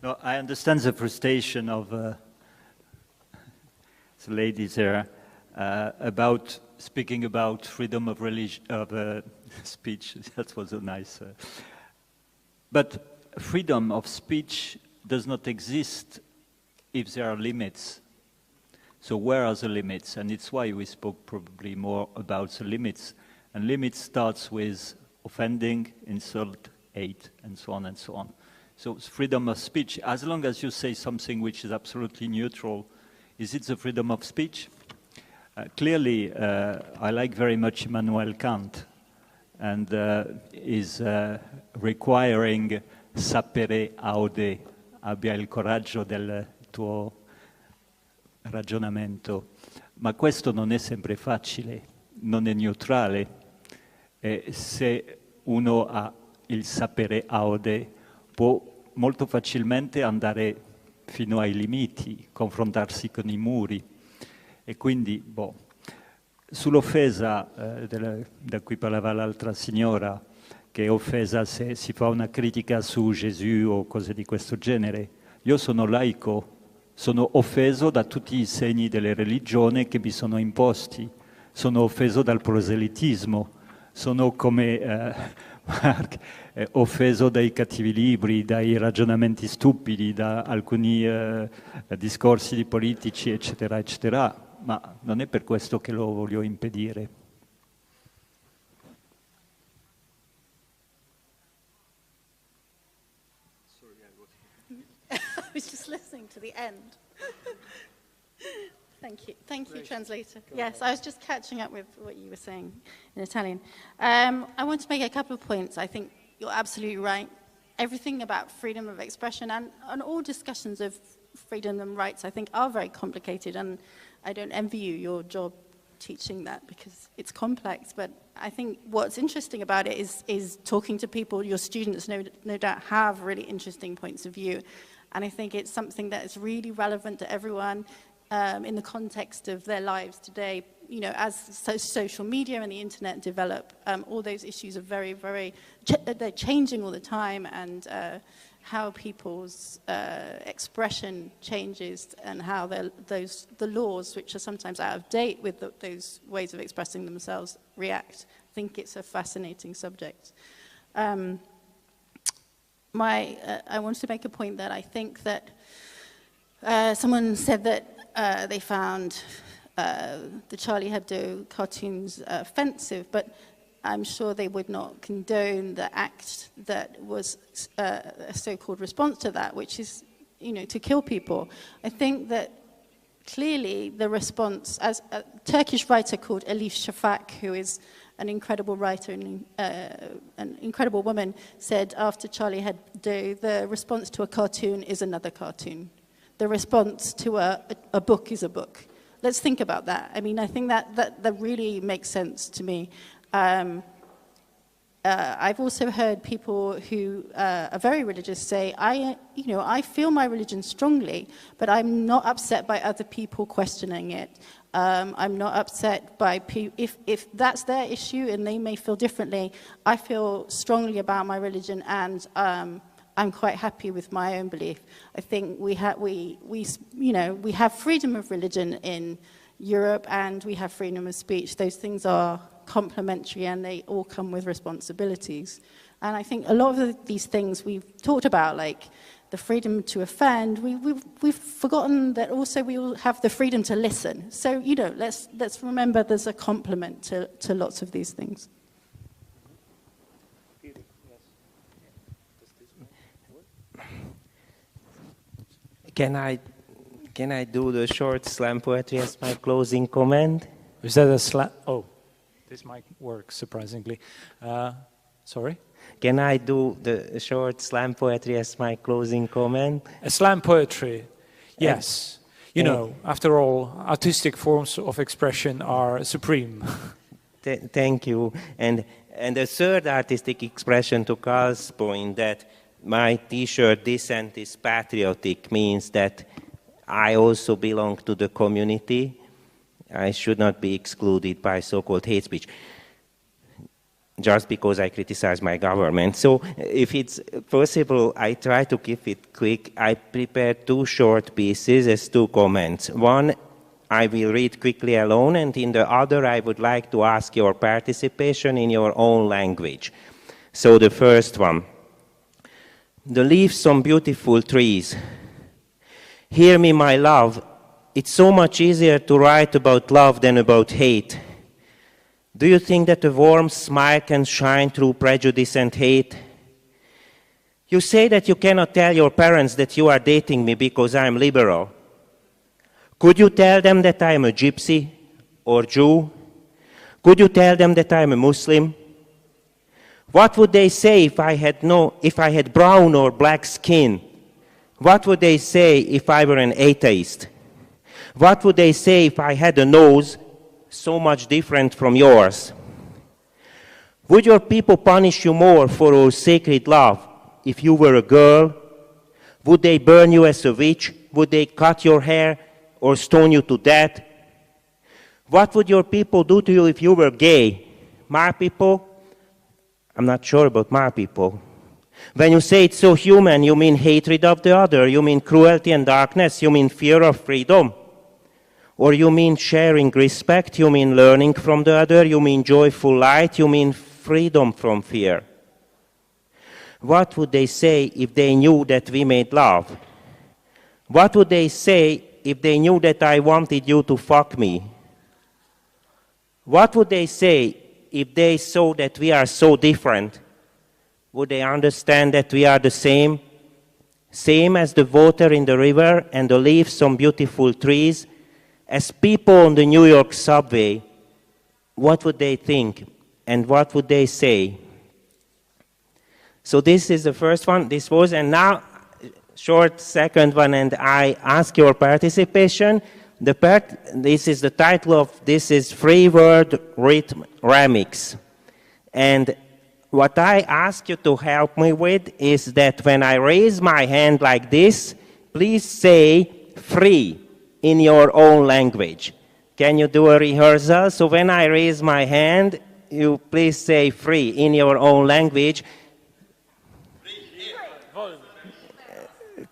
No. No, I understand the frustration of the ladies there about speaking about freedom of speech. That was a nice. But freedom of speech does not exist if there are limits. So where are the limits? And it's why we spoke probably more about the limits. And limits starts with offending, insult, hate, and so on and so on. So freedom of speech, as long as you say something which is absolutely neutral, is it the freedom of speech? Clearly, I like very much Immanuel Kant, and is requiring sapere aude, abbia il coraggio del tuo ragionamento. Ma questo non è sempre facile, non è neutrale. Se uno ha il sapere aude, può molto facilmente andare fino ai limiti, confrontarsi con i muri. E quindi, sull'offesa da cui parlava l'altra signora, che è offesa se si fa una critica su Gesù o cose di questo genere, io sono laico, sono offeso da tutti i segni delle religioni che mi sono imposti, sono offeso dal proselitismo, sono come Mark, offeso dai cattivi libri, dai ragionamenti stupidi, da alcuni discorsi di politici, eccetera, eccetera. Ma non è per questo che lo voglio impedire. I was just listening to the end. Thank you, translator. Yes, I was just catching up with what you were saying in Italian. I want to make a couple of points. I think you're absolutely right. Everything about freedom of expression and all discussions of freedom and rights, I think, are very complicated, and I don't envy you your job teaching that because it's complex. But I think what's interesting about it is talking to people. Your students no doubt have really interesting points of view, and I think it's something that is really relevant to everyone in the context of their lives today. You know, as social media and the internet develop, all those issues are very, very, they're changing all the time, and how people's expression changes and how the laws, which are sometimes out of date with those ways of expressing themselves, react. I think it's a fascinating subject. I wanted to make a point that I think that someone said that they found the Charlie Hebdo cartoons offensive, but I'm sure they would not condone the act that was a so-called response to that, which is, you know, to kill people. I think that clearly the response, as a Turkish writer called Elif Shafak, who is an incredible writer and an incredible woman, said after Charlie Hebdo, the response to a cartoon is another cartoon. The response to a book is a book. Let's think about that. I mean, I think that really makes sense to me. I've also heard people who are very religious say, I feel my religion strongly, but I'm not upset by other people questioning it. I'm not upset by if that's their issue and they may feel differently. I feel strongly about my religion, and I'm quite happy with my own belief. I think we have freedom of religion in Europe, and we have freedom of speech. Those things are complementary, and they all come with responsibilities. And I think a lot of these things we've talked about, like the freedom to offend, we've forgotten that also we all have the freedom to listen. So, you know, let's remember there's a complement to lots of these things. Can I do the short slam poetry as my closing comment? Is that a slam? Oh, this might work, surprisingly. Sorry? Can I do the short slam poetry as my closing comment? A slam poetry, yes. You know, after all, artistic forms of expression are supreme. Thank you. And the third artistic expression to Carl's point that my T-shirt, Dissent is patriotic, means that I also belong to the community. I should not be excluded by so-called hate speech just because I criticize my government. So if it's possible, I try to keep it quick. I prepared two short pieces as two comments. One, I will read quickly alone, and in the other, I would like to ask your participation in your own language. So the first one. the leaves on beautiful trees. Hear me, my love, it's so much easier to write about love than about hate. Do you think that a warm smile can shine through prejudice and hate? You say that you cannot tell your parents that you are dating me because I am liberal. Could you tell them that I am a gypsy or Jew? Could you tell them that I am a Muslim? What would they say if I had brown or black skin? What would they say if I were an atheist? What would they say if I had a nose so much different from yours? Would your people punish you more for our sacred love if you were a girl? Would they burn you as a witch? Would they cut your hair or stone you to death? What would your people do to you if you were gay? My people? I'm not sure about my people. When you say it's so human, you mean hatred of the other, you mean cruelty and darkness, you mean fear of freedom? Or you mean sharing respect, you mean learning from the other, you mean joyful light, you mean freedom from fear? What would they say if they knew that we made love? What would they say if they knew that I wanted you to fuck me? What would they say if they saw that we are so different? Would they understand that we are the same? Same as the water in the river and the leaves on beautiful trees? As people on the New York subway, what would they think and what would they say? So this is the first one. This was, and now short second one, and I ask your participation. This is the title of this is Free Word Rhythm Remix. And what I ask you to help me with is that when I raise my hand like this, please say free in your own language. Can you do a rehearsal? So when I raise my hand, you please say free in your own language.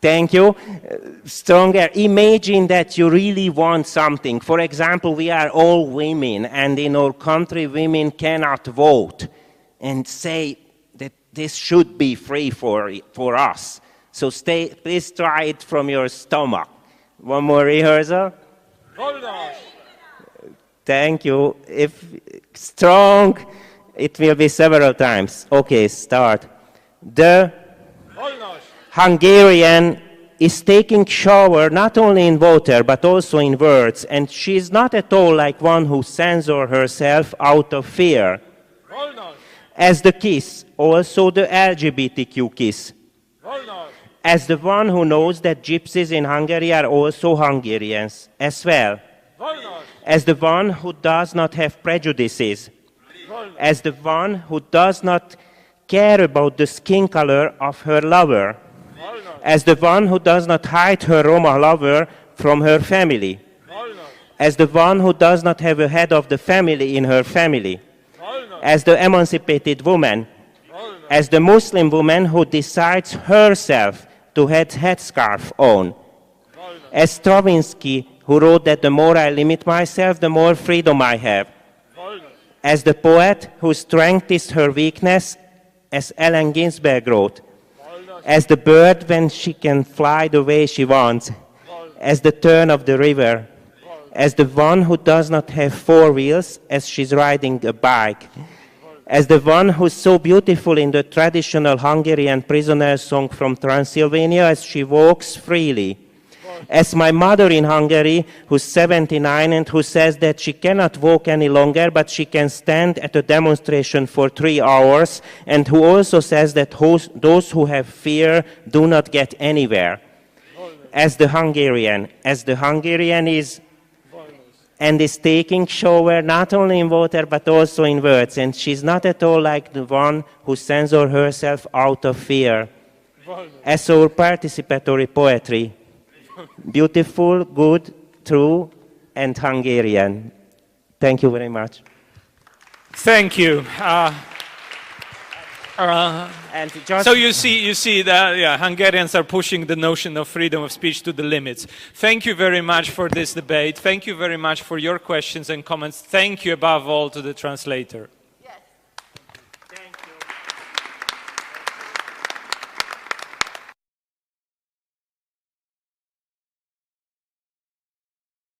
Thank you. Stronger. Imagine that you really want something. For example, we are all women, and in our country, women cannot vote. And say that this should be free for us. So please try it from your stomach. One more rehearsal. Thank you. If strong, it will be several times. Okay, start. The Hungarian is taking shower not only in water but also in words, and she is not at all like one who censors herself out of fear. As the kiss, also the LGBTQ kiss. As the one who knows that gypsies in Hungary are also Hungarians as well. As the one who does not have prejudices. As the one who does not care about the skin color of her lover. As the one who does not hide her Roma lover from her family. As the one who does not have a head of the family in her family. As the emancipated woman. As the Muslim woman who decides herself to have headscarf on. As Stravinsky, who wrote that the more I limit myself, the more freedom I have. As the poet whose strength is her weakness, as Allen Ginsberg wrote. As the bird when she can fly the way she wants. As the turn of the river. As the one who does not have four wheels as she's riding a bike. As the one who's so beautiful in the traditional Hungarian prisoner song from Transylvania as she walks freely. As my mother in Hungary, who's 79 and who says that she cannot walk any longer, but she can stand at a demonstration for 3 hours, and who also says that those who have fear do not get anywhere. As the Hungarian is and is taking shower not only in water but also in words, and she's not at all like the one who censors herself out of fear. As our participatory poetry. Beautiful, good, true, and Hungarian. Thank you very much. Thank you. So you see that Hungarians are pushing the notion of freedom of speech to the limits. Thank you very much for this debate. Thank you very much for your questions and comments. Thank you above all to the translator.